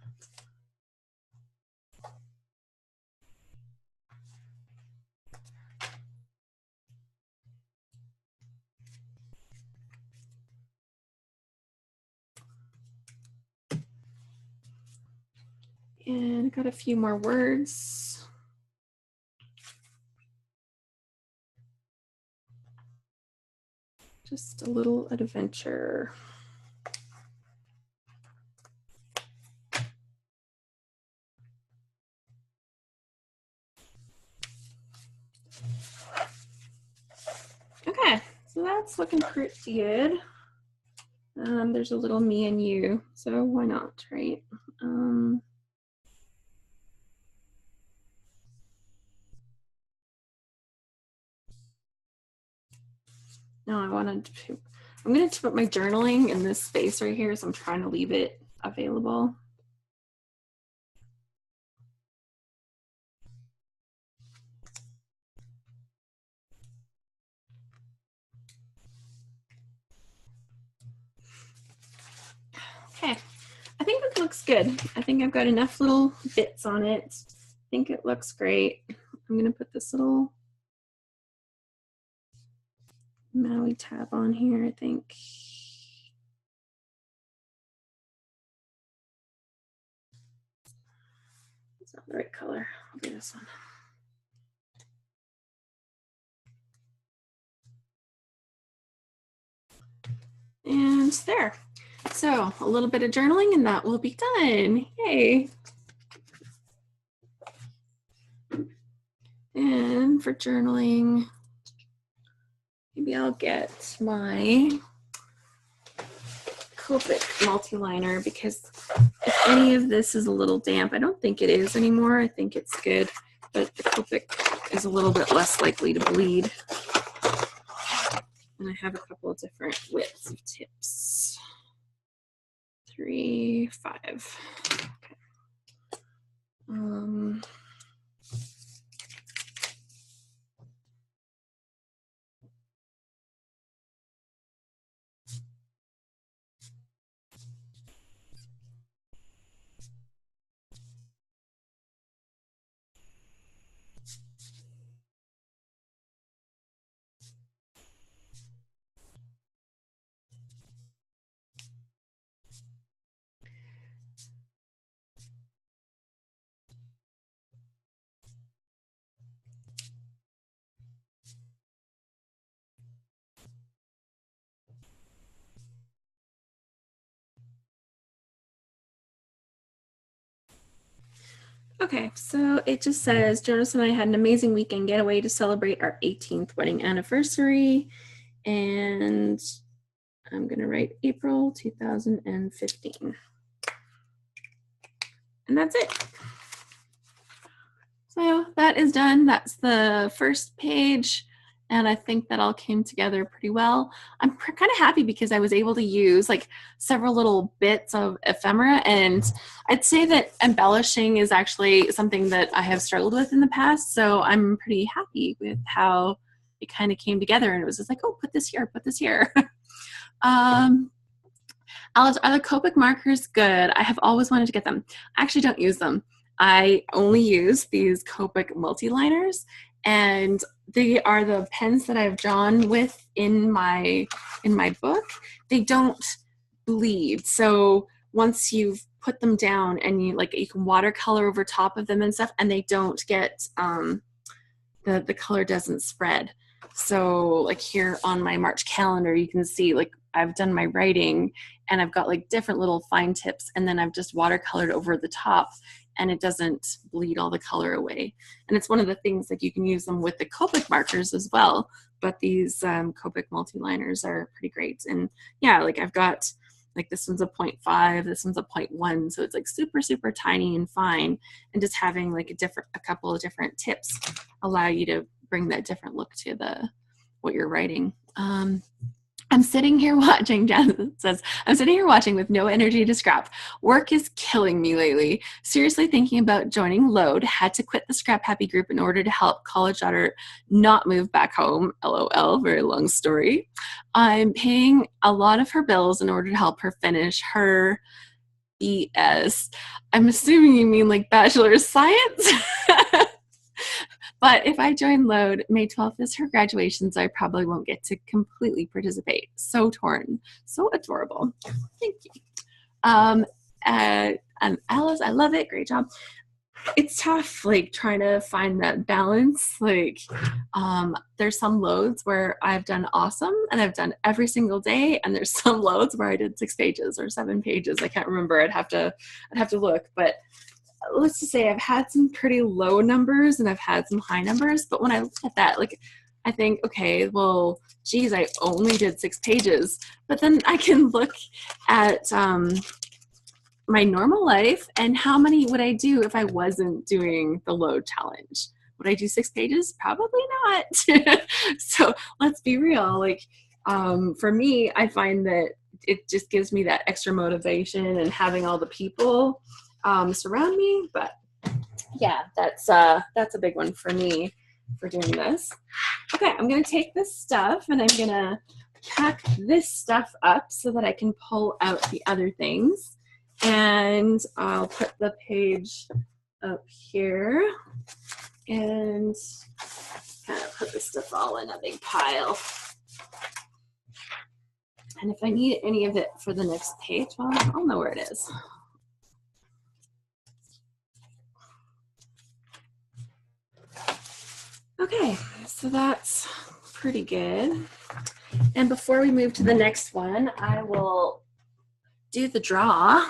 And I got a few more words. Just a little adventure. Okay, so that's looking pretty good. There's a little me and you, so why not, right? No, I'm going to put my journaling in this space right here, so I'm trying to leave it available. Okay, I think it looks good. I think I've got enough little bits on it. I think it looks great. I'm going to put this little Maui tab on here, I think. It's not the right color. I'll do this one. And there. So a little bit of journaling and that will be done. Yay. And for journaling, maybe I'll get my Copic multi-liner because if any of this is a little damp, I don't think it is anymore. I think it's good, but the Copic is a little bit less likely to bleed. And I have a couple of different widths of tips. 3, 5. Okay. Okay, so it just says Jonas and I had an amazing weekend getaway to celebrate our 18th wedding anniversary. And I'm going to write April 2015. And that's it. So that is done. That's the first page. And I think that all came together pretty well. I'm kind of happy because I was able to use like several little bits of ephemera. And I'd say that embellishing is actually something that I have struggled with in the past. So I'm pretty happy with how it kind of came together. And it was just like, oh, put this here, put this here. Alice, are the Copic markers good? I have always wanted to get them. I actually don't use them. I only use these Copic multi-liners, and they are the pens that I've drawn with in my book. They don't bleed, so once you've put them down and you can watercolor over top of them and stuff, and they don't get the color doesn't spread. So like here on my March calendar, you can see like I've done my writing and I've got like different little fine tips, and then I've just watercolored over the top, and it doesn't bleed all the color away. And it's one of the things like you can use them with the Copic markers as well, but these Copic multi-liners are pretty great. And yeah, like I've got like this one's a 0.5, this one's a 0.1, so it's like super, super tiny and fine. And just having like a couple of different tips allow you to bring that different look to what you're writing. I'm sitting here watching, Jen says, I'm sitting here watching with no energy to scrap. Work is killing me lately. Seriously thinking about joining Load. Had to quit the Scrap Happy group in order to help college daughter not move back home. LOL, very long story. I'm paying a lot of her bills in order to help her finish her BS. I'm assuming you mean like Bachelor of Science? But if I join Load, May 12th is her graduation, so I probably won't get to completely participate. So torn. So adorable. Thank you. Alice, I love it. Great job. It's tough, like trying to find that balance. Like, there's some loads where I've done awesome and I've done every single day, and there's some loads where I did 6 pages or 7 pages. I can't remember. I'd have to look, but let's just say I've had some pretty low numbers and I've had some high numbers. But when I look at that, like, I think, okay, well, geez, I only did 6 pages. But then I can look at my normal life and how many would I do if I wasn't doing the load challenge? Would I do 6 pages? Probably not. So let's be real. Like, for me, I find that it just gives me that extra motivation and having all the people surround me. But yeah, that's a big one for me for doing this. Okay, I'm gonna take this stuff and I'm gonna pack this stuff up so that I can pull out the other things. And I'll put the page up here and kind of put this stuff all in a big pile. And if I need any of it for the next page, well, I'll know where it is. Okay, so that's pretty good. And before we move to the next one, I will do the draw.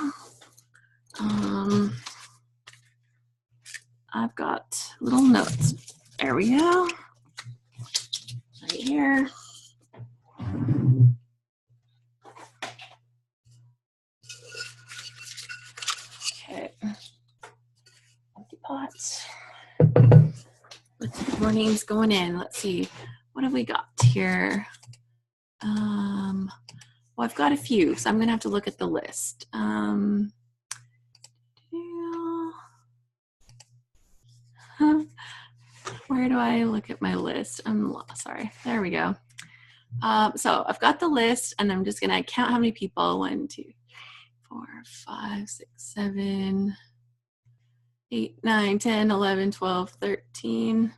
I've got little notes. There we go. Right here. Okay. Empty pot. Let's get more names going in. Let's see. What have we got here? Well, I've got a few, so I'm going to have to look at the list. Where do I look at my list? I'm sorry. There we go. So I've got the list, and I'm just going to count how many people. 1, 2, 4, 5, 6, 7, 8, 9, 10, 11, 12, 13.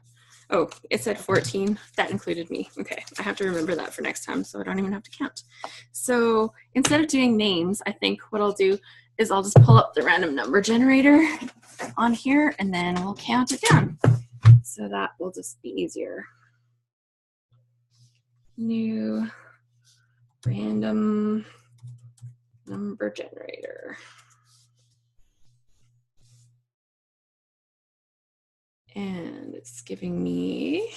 Oh, it said 14. That included me. Okay, I have to remember that for next time so I don't even have to count. So instead of doing names, I think what I'll do is I'll just pull up the random number generator on here and then we'll count it down. So that will just be easier. New random number generator. And it's giving me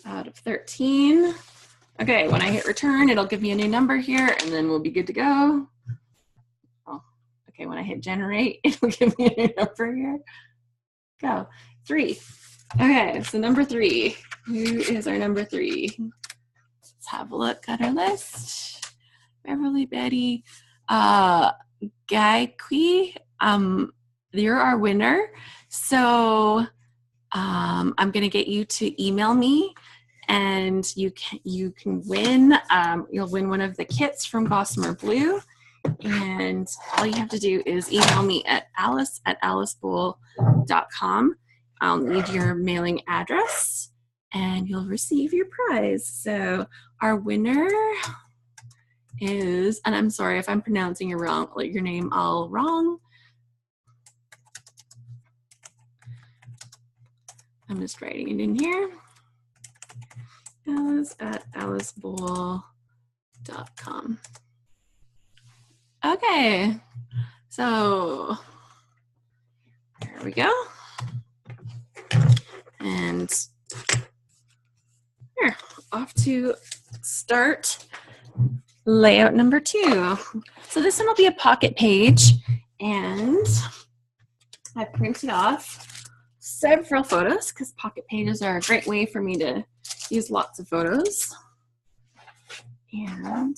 out of 13. Okay, when I hit return, it'll give me a new number here, and then we'll be good to go. Oh, okay, when I hit generate, it'll give me a new number here. Go. 3. Okay, so number 3. Who is our number 3? Let's have a look at our list. Beverly, Betty, Gaikwi, you're our winner. So I'm going to get you to email me, and you can win. You'll win one of the kits from Gossamer Blue, and all you have to do is email me at alice@alicebowl.com. I'll need your mailing address, and you'll receive your prize. So our winner is, and I'm sorry if I'm pronouncing your name all wrong. I'm just writing it in here. alice@alicebowl.com. Okay, so there we go. And here, off to start layout number 2. So this one will be a pocket page, and I printed off several photos because pocket pages are a great way for me to use lots of photos. And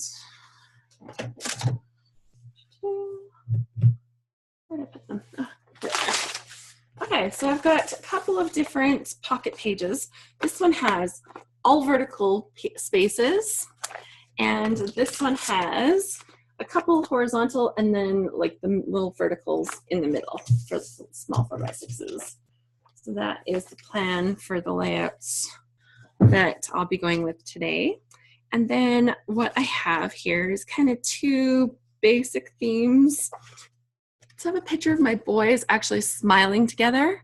where did I put them? Oh, okay, so I've got a couple of different pocket pages. This one has all vertical spaces, and this one has a couple horizontal and then like the little verticals in the middle for the small 4x6s. So that is the plan for the layouts that I'll be going with today. And then what I have here is kind of 2 basic themes. So I have a picture of my boys actually smiling together.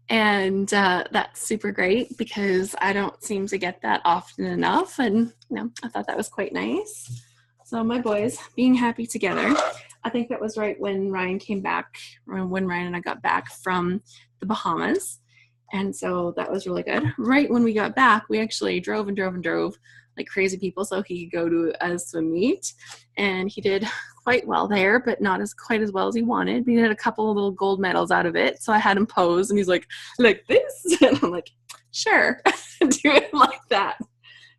And that's super great because I don't seem to get that often enough. And I thought that was quite nice. So my boys being happy together. I think that was right when Ryan came back, or when Ryan and I got back from the Bahamas. And so that was really good. Right when we got back, we actually drove like crazy people so he could go to a swim meet. And he did quite well there, but not quite as well as he wanted. He had a couple of little gold medals out of it. So I had him pose, and he's like this? And I'm like, sure, do it like that.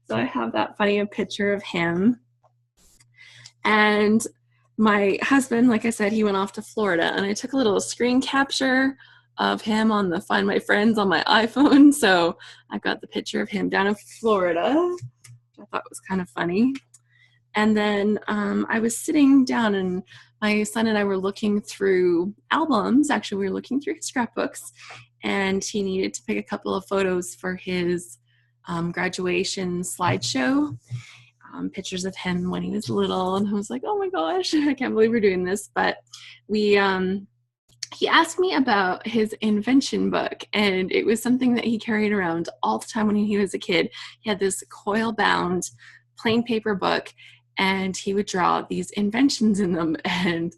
So I have that funny picture of him. And my husband, like I said, he went off to Florida, and I took a little screen capture of him on the Find My Friends on my iPhone. So I got the picture of him down in Florida, which I thought was kind of funny. And then I was sitting down, and my son and I were looking through albums. Actually, we were looking through his scrapbooks, and he needed to pick a couple of photos for his graduation slideshow. Pictures of him when he was little, and I was like, oh my gosh, I can't believe we're doing this. But he asked me about his invention book, and it was something that he carried around all the time when he was a kid. He had this coil-bound plain paper book, and he would draw these inventions in them, and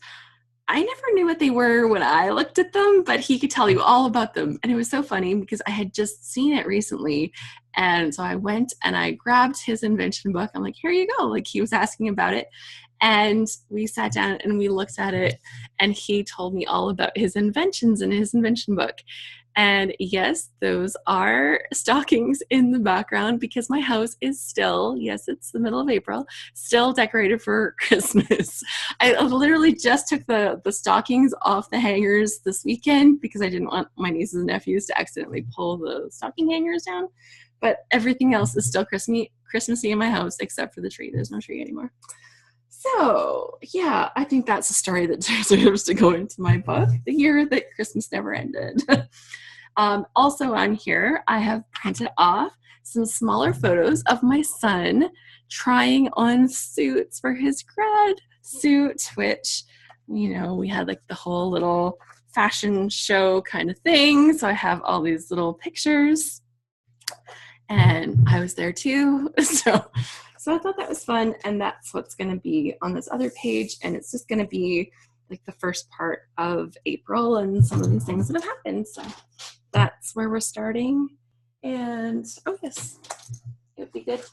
I never knew what they were when I looked at them, but he could tell you all about them. And it was so funny because I had just seen it recently. And so I went and I grabbed his invention book. I'm like, here you go. Like, he was asking about it. And we sat down and we looked at it, and he told me all about his inventions in his invention book. And yes, those are stockings in the background because my house is still, yes, it's the middle of April, still decorated for Christmas. I literally just took the stockings off the hangers this weekend because I didn't want my nieces and nephews to accidentally pull the stocking hangers down. But everything else is still Christmassy in my house except for the tree. There's no tree anymore. So, yeah, I think that's a story that deserves to go into my book, The Year That Christmas Never Ended. Also on here, I have printed off some smaller photos of my son trying on suits for his grad suit, which, we had like the whole little fashion show kind of thing. So I have all these little pictures, and I was there too. So I thought that was fun, and that's what's going to be on this other page, and it's just going to be like the first part of April and some of these things that have happened. So that's where we're starting. And oh yes, it would be good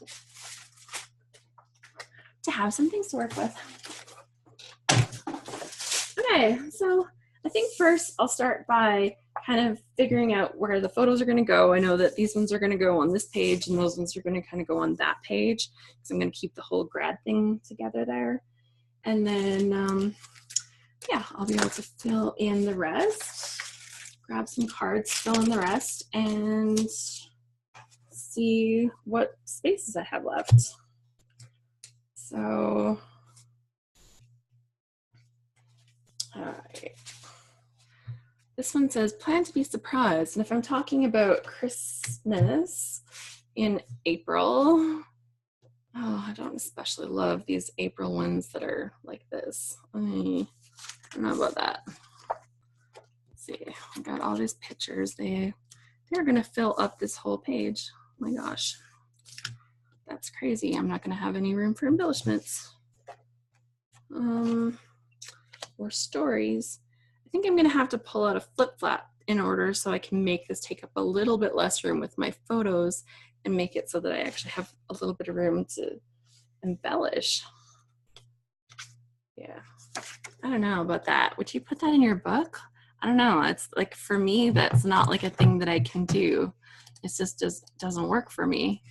to have some things to work with. Okay, so I think first I'll start by kind of figuring out where the photos are going to go. I know that these ones are going to go on this page and those ones are going to kind of go on that page. So I'm going to keep the whole grad thing together there. And then, yeah, I'll be able to fill in the rest, grab some cards, fill in the rest, and see what spaces I have left. So, all right. This one says, plan to be surprised. And if I'm talking about Christmas in April, oh, I don't especially love these April ones that are like this. I don't know about that. Let's see, I got all these pictures. They're gonna fill up this whole page. Oh my gosh, that's crazy. I'm not gonna have any room for embellishments. Or stories. I think I'm gonna have to pull out a flip flap in order so I can make this take up a little bit less room with my photos and make it so that I actually have a little bit of room to embellish. Yeah, I don't know about that. Would you put that in your book? I don't know. It's like, for me, that's not like a thing that I can do. It just doesn't work for me.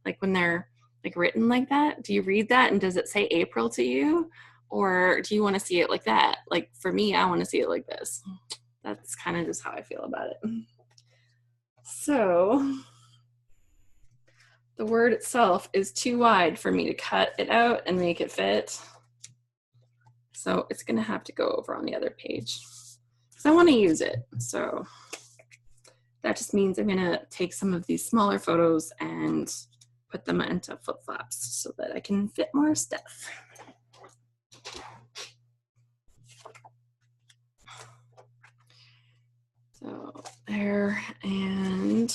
Like when they're like written like that, do you read that and does it say April to you? Or do you want to see it like that? Like for me, I want to see it like this. That's kind of just how I feel about it. So the word itself is too wide for me to cut it out and make it fit. So it's going to have to go over on the other page because I want to use it. So that just means I'm going to take some of these smaller photos and put them into flip flops so that I can fit more stuff. So there, and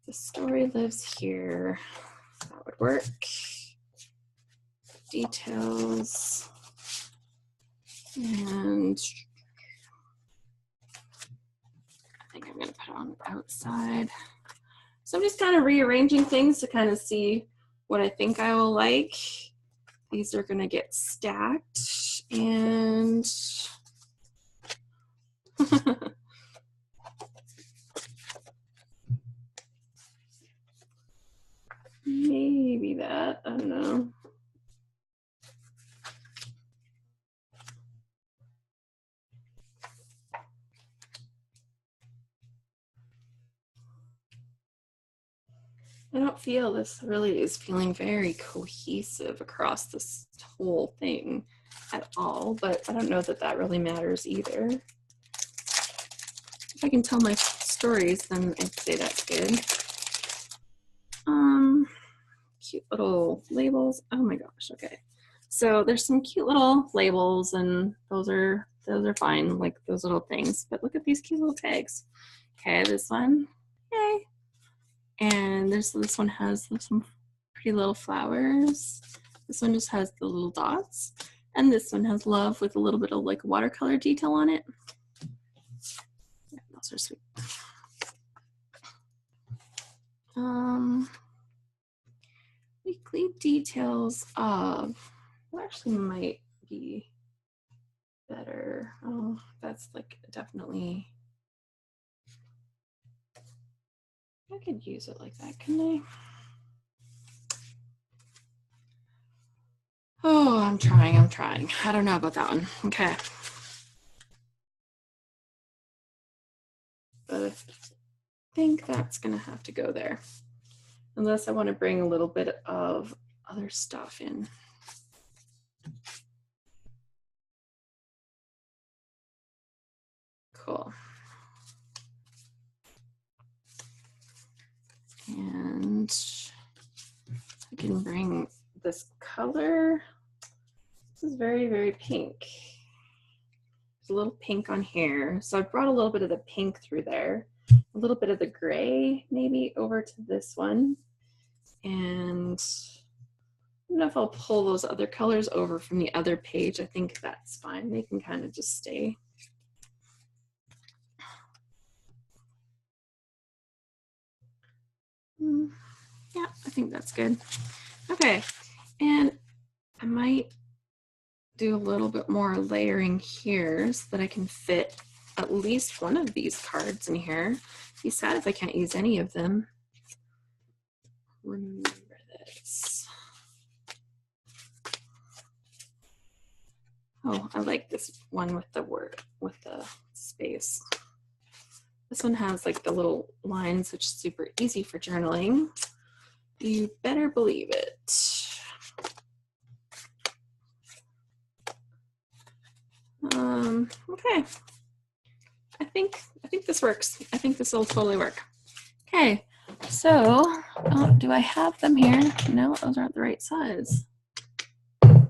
the story lives here. That would work. Details. And I think I'm going to put it on the outside. So I'm just kind of rearranging things to kind of see what I think I will like. These are going to get stacked and maybe that, I don't know. I don't feel this really is feeling very cohesive across this whole thing at all, but I don't know that that really matters either. If I can tell my stories, then I'd say that's good. Cute little labels. Oh my gosh, okay. So there's some cute little labels and those are fine, like those little things, but look at these cute little tags. Okay, this one, yay. And this one has some pretty little flowers. This one just has the little dots. And this one has love with a little bit of like watercolor detail on it. Yeah, those are sweet. Weekly details of, well, actually might be better. Oh, that's like definitely, I could use it like that, couldn't I? Oh, I'm trying. I don't know about that one. Okay. But I think that's gonna have to go there. Unless I want to bring a little bit of other stuff in. Cool. And I can bring this color. This is very, very pink. There's a little pink on here. So I brought a little bit of the pink through there. A little bit of the gray maybe over to this one. And don't know if I'll pull those other colors over from the other page. I think that's fine. They can kind of just stay. Yeah, I think that's good. Okay, and I might do a little bit more layering here so that I can fit at least one of these cards in here. Be sad if I can't use any of them. Remember this. Oh, I like this one with the word, with the space. This one has like the little lines, which is super easy for journaling. You better believe it. Okay. I think this works. I think this will totally work. Okay, so do I have them here? No, those aren't the right size. I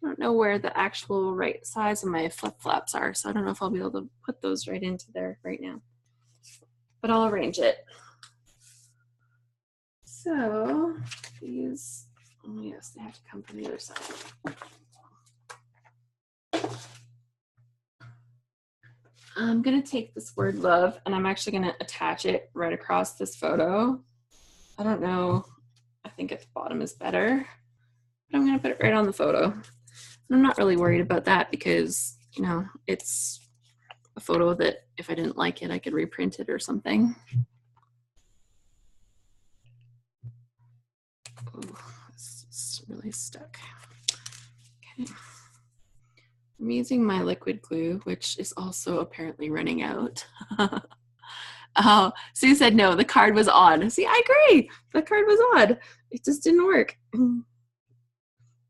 don't know where the actual right size of my flip-flops are, so I don't know if I'll be able to put those right into there right now. But I'll arrange it. So these, oh yes, they have to come from the other side. I'm gonna take this word love and I'm actually gonna attach it right across this photo. I don't know, I think at the bottom is better, but I'm gonna put it right on the photo. And I'm not really worried about that because, you know, it's a photo that if I didn't like it, I could reprint it or something. Oh, this is really stuck. Okay. I'm using my liquid glue, which is also apparently running out. Oh, Sue said no, the card was odd. See, I agree. The card was odd. It just didn't work.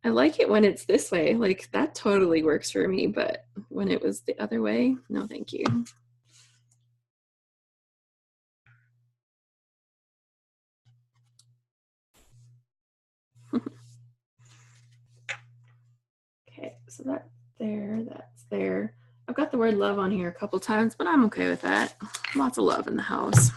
I like it when it's this way. Like, that totally works for me, but when it was the other way, no thank you. Okay, so that's there, that's there. I've got the word love on here a couple times, but I'm okay with that. Lots of love in the house.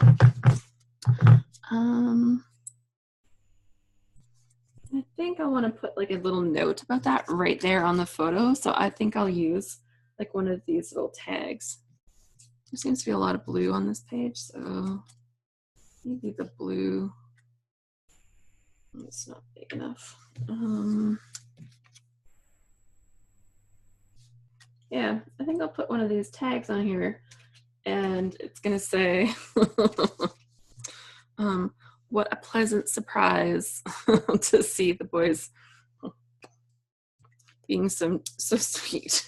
I think I want to put like a little note about that right there on the photo. So I think I'll use like one of these little tags. There seems to be a lot of blue on this page, so maybe the blue. It's not big enough. Yeah, I think I'll put one of these tags on here and it's gonna say what a pleasant surprise to see the boys being so sweet.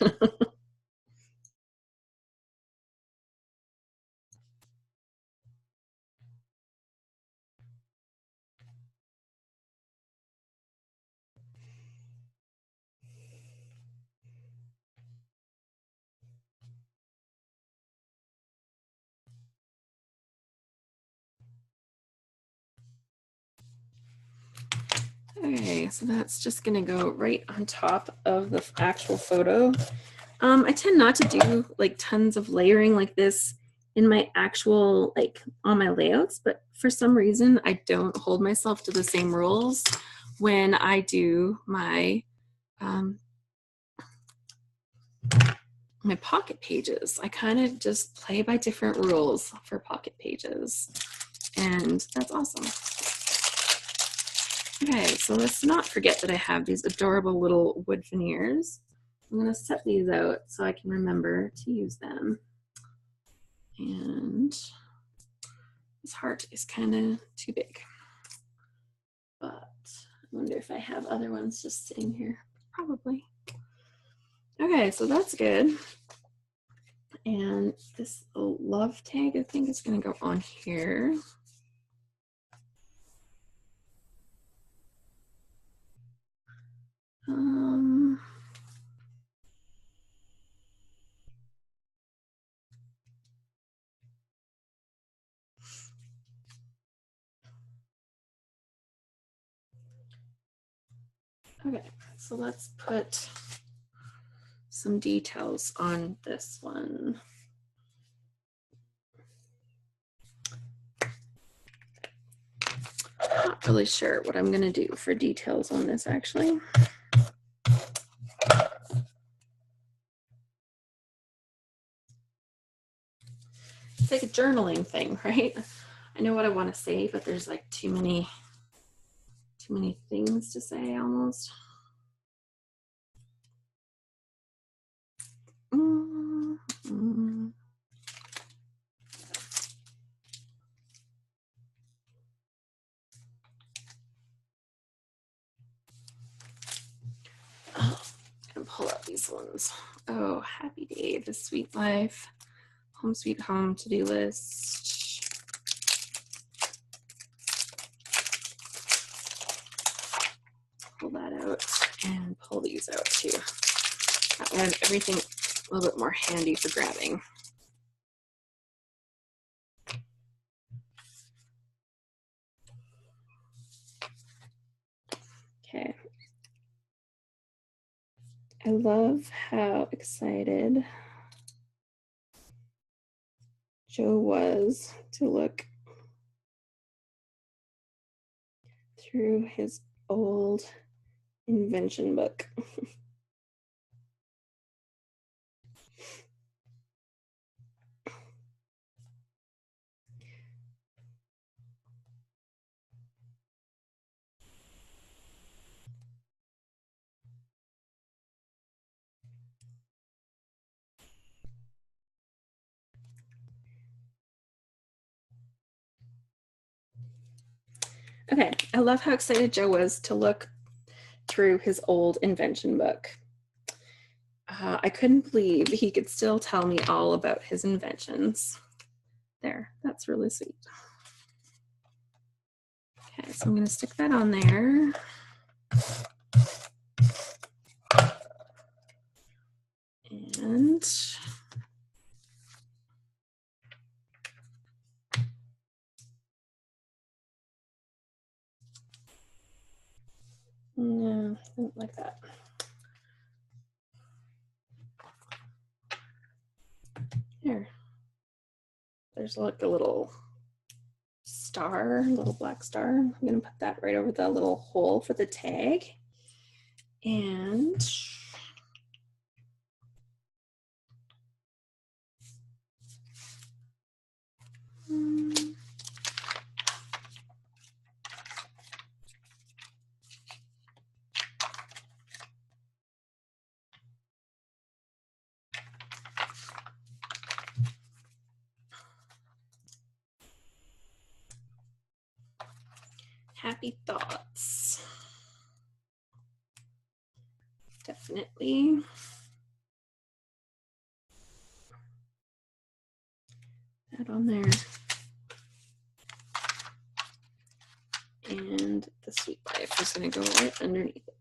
Okay, so that's just gonna go right on top of the actual photo. I tend not to do like tons of layering like this in my actual, like on my layouts, but for some reason I don't hold myself to the same rules when I do my my pocket pages. I kind of just play by different rules for pocket pages, and that's awesome. Okay, so let's not forget that I have these adorable little wood veneers. I'm gonna set these out so I can remember to use them. And this heart is kind of too big, but I wonder if I have other ones just sitting here. Probably. Okay, so that's good. And this love tag, I think, is gonna go on here. Okay, so let's put some details on this one. Not really sure what I'm going to do for details on this actually. It's like a journaling thing, right? I know what I want to say, but there's like too many things to say almost. Mm-hmm. Oh, I'm gonna pull out these ones. Oh, happy day, the sweet life, home sweet home to-do list. Pull that out and pull these out too. That way I have everything a little bit more handy for grabbing. Okay. I love how excited Joe was to look through his old invention book. Okay, I love how excited Joe was to look through his old invention book. I couldn't believe he could still tell me all about his inventions. There, that's really sweet. Okay, so I'm going to stick that on there. And no, I don't like that. Here. There's like a little star, little black star. I'm going to put that right over the little hole for the tag. And happy thoughts. Definitely. That on there. And the sweet life is going to go right underneath it.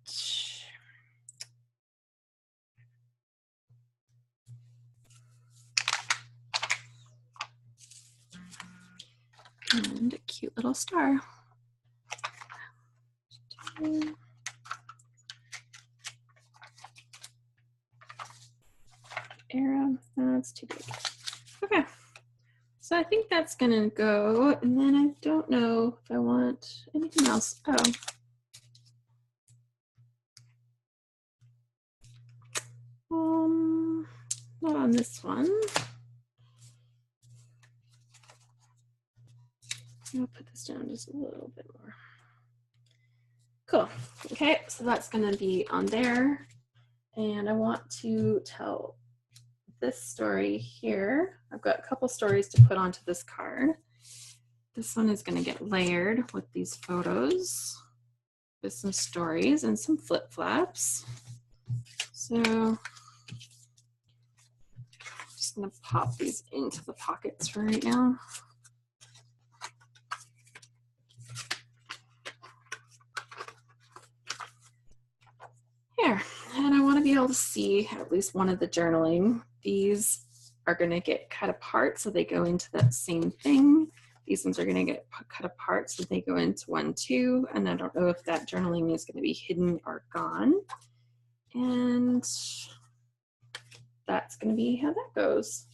And a cute little star. Arrow, that's too big. Okay, so I think that's gonna go, and then I don't know if I want anything else. Not on this one. I'll put this down just a little bit more. Cool. Okay, so that's gonna be on there, and I want to tell this story here. I've got a couple stories to put onto this card. This one is going to get layered with these photos with some stories and some flip-flops. So I'm just going to pop these into the pockets for right now. Here, and I want to be able to see at least one of the journaling. These are going to get cut apart so they go into that same thing. These ones are going to get cut apart so they go into one too, and I don't know if that journaling is going to be hidden or gone. And that's going to be how that goes.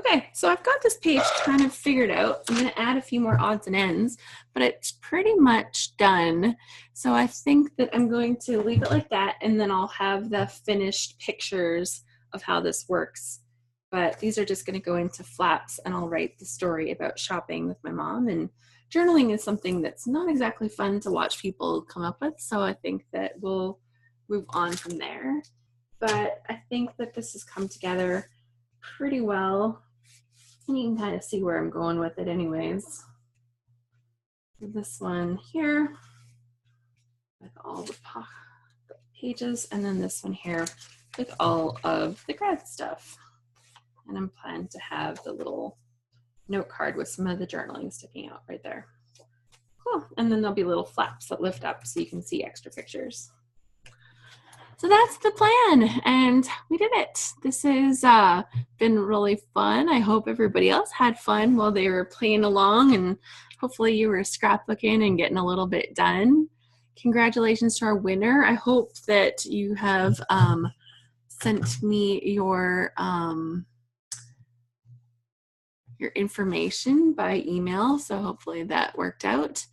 Okay, so I've got this page kind of figured out. I'm going to add a few more odds and ends, but it's pretty much done. So I think that I'm going to leave it like that, and then I'll have the finished pictures of how this works. But these are just going to go into flaps, and I'll write the story about shopping with my mom. And journaling is something that's not exactly fun to watch people come up with, so I think that we'll move on from there. But I think that this has come together pretty well. And you can kind of see where I'm going with it anyways. This one here with all the pages, and then this one here with all of the grad stuff. And I'm planning to have the little note card with some of the journaling sticking out right there. Cool. And then there'll be little flaps that lift up so you can see extra pictures. So that's the plan, and we did it. This has been really fun. I hope everybody else had fun while they were playing along, and hopefully you were scrapbooking and getting a little bit done. Congratulations to our winner. I hope that you have sent me your information by email, so hopefully that worked out.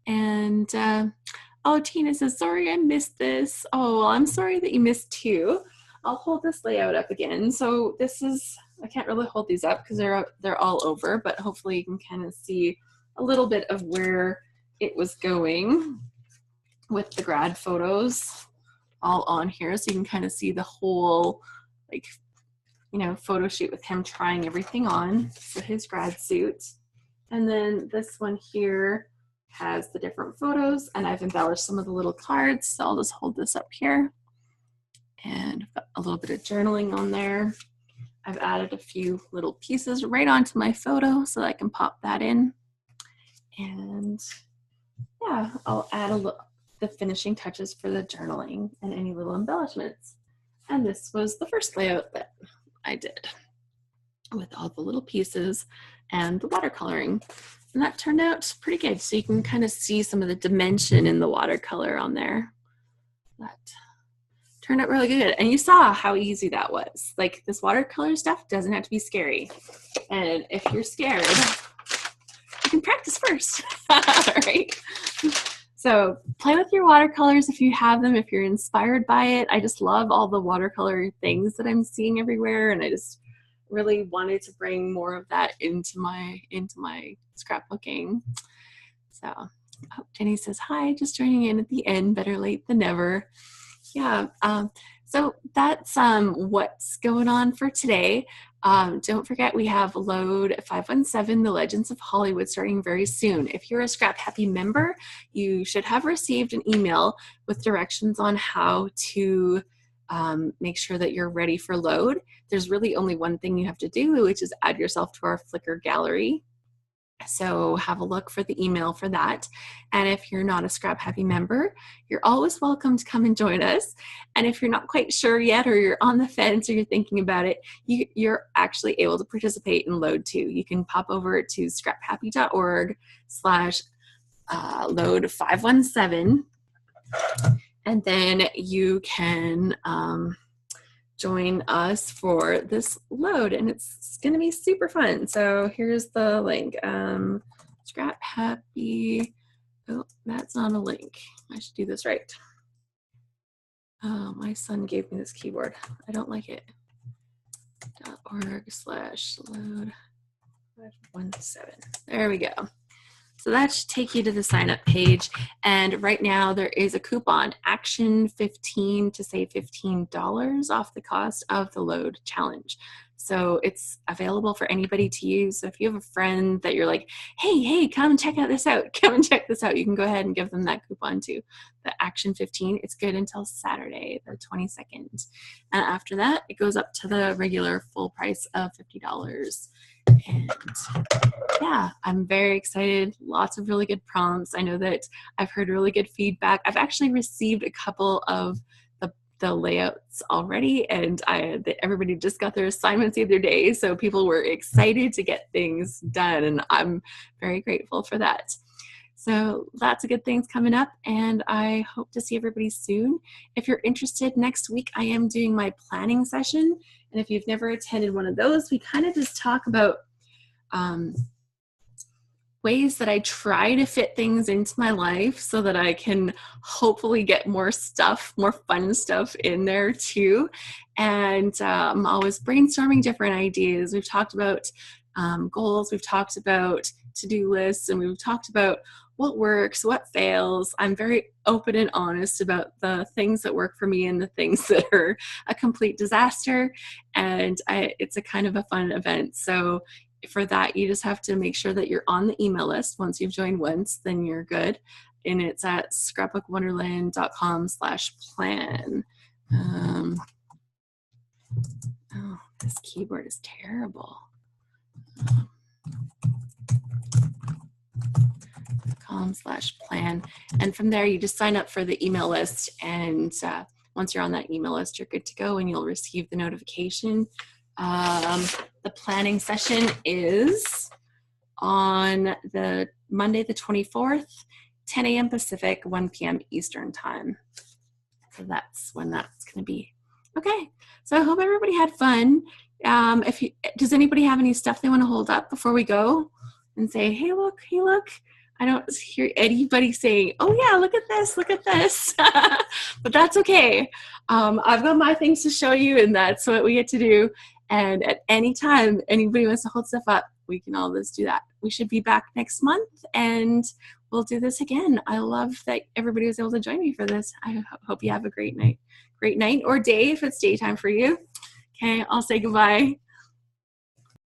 And oh, Tina says, sorry I missed this. Oh, well, I'm sorry that you missed too. I'll hold this layout up again. So this is, I can't really hold these up because they're all over, but hopefully you can kind of see a little bit of where it was going with the grad photos all on here. So you can kind of see the whole, like, you know, photo shoot with him trying everything on for his grad suit. And then this one here has the different photos, and I've embellished some of the little cards, so I'll just hold this up here. And I've got a little bit of journaling on there. I've added a few little pieces right onto my photo so that I can pop that in. And yeah, I'll add the finishing touches for the journaling and any little embellishments. And this was the first layout that I did with all the little pieces and the watercoloring. And that turned out pretty good. So you can kind of see some of the dimension in the watercolor on there. That turned out really good. And you saw how easy that was. Like, this watercolor stuff doesn't have to be scary. And if you're scared, you can practice first, right? So play with your watercolors if you have them, if you're inspired by it. I just love all the watercolor things that I'm seeing everywhere. And I just really wanted to bring more of that into my scrapbooking. So Jenny says, hi, just joining in at the end, better late than never. Yeah, so that's what's going on for today. Don't forget, we have Load 517, The Legends of Hollywood, starting very soon. If you're a Scrap Happy member, you should have received an email with directions on how to make sure that you're ready for load. There's really only one thing you have to do, which is add yourself to our Flickr gallery. So have a look for the email for that. And if you're not a Scrap Happy member, you're always welcome to come and join us. And if you're not quite sure yet, or you're on the fence, or you're thinking about it, you're actually able to participate in Load too. You can pop over to scraphappy.org/load 517. And then you can join us for this load, and it's going to be super fun. So here's the link. Scrap Happy. Oh, that's not a link. I should do this right. Oh, my son gave me this keyboard. I don't like it. .org/load 517. There we go. So that should take you to the sign up page. And right now there is a coupon, Action 15, to save $15 off the cost of the Load Challenge. So it's available for anybody to use. So if you have a friend that you're like, hey, come check this out. Come and check this out. You can go ahead and give them that coupon too. The Action 15, it's good until Saturday, the 22nd. And after that, it goes up to the regular full price of $50. And yeah, I'm very excited. Lots of really good prompts. I know that I've heard really good feedback. I've actually received a couple of the layouts already, and everybody just got their assignments the other day, so people were excited to get things done, and I'm very grateful for that. So lots of good things coming up, and I hope to see everybody soon. If you're interested, next week I am doing my planning session. And if you've never attended one of those, we kind of just talk about ways that I try to fit things into my life so that I can hopefully get more stuff, more fun stuff in there too. And I'm always brainstorming different ideas. We've talked about goals, we've talked about to-do lists, and we've talked about what works, what fails. I'm very open and honest about the things that work for me and the things that are a complete disaster. And it's a kind of a fun event. So for that, you just have to make sure that you're on the email list. Once you've joined once, then you're good. And it's at scrapbookwonderland.com/plan. Oh, this keyboard is terrible. .com/plan. And from there, you just sign up for the email list. And once you're on that email list, you're good to go and you'll receive the notification. The planning session is on the Monday, the 24th, 10 a.m. Pacific, 1 p.m. Eastern time. So that's when that's going to be. Okay. So I hope everybody had fun. Does anybody have any stuff they want to hold up before we go and say, hey, look, hey, look? I don't hear anybody saying, oh yeah, look at this, but that's okay. I've got my things to show you, and that's what we get to do. And at any time anybody wants to hold stuff up, we can all just do that. We should be back next month, and we'll do this again. I love that everybody was able to join me for this. I hope you have a great night or day if it's daytime for you. Okay, I'll say goodbye.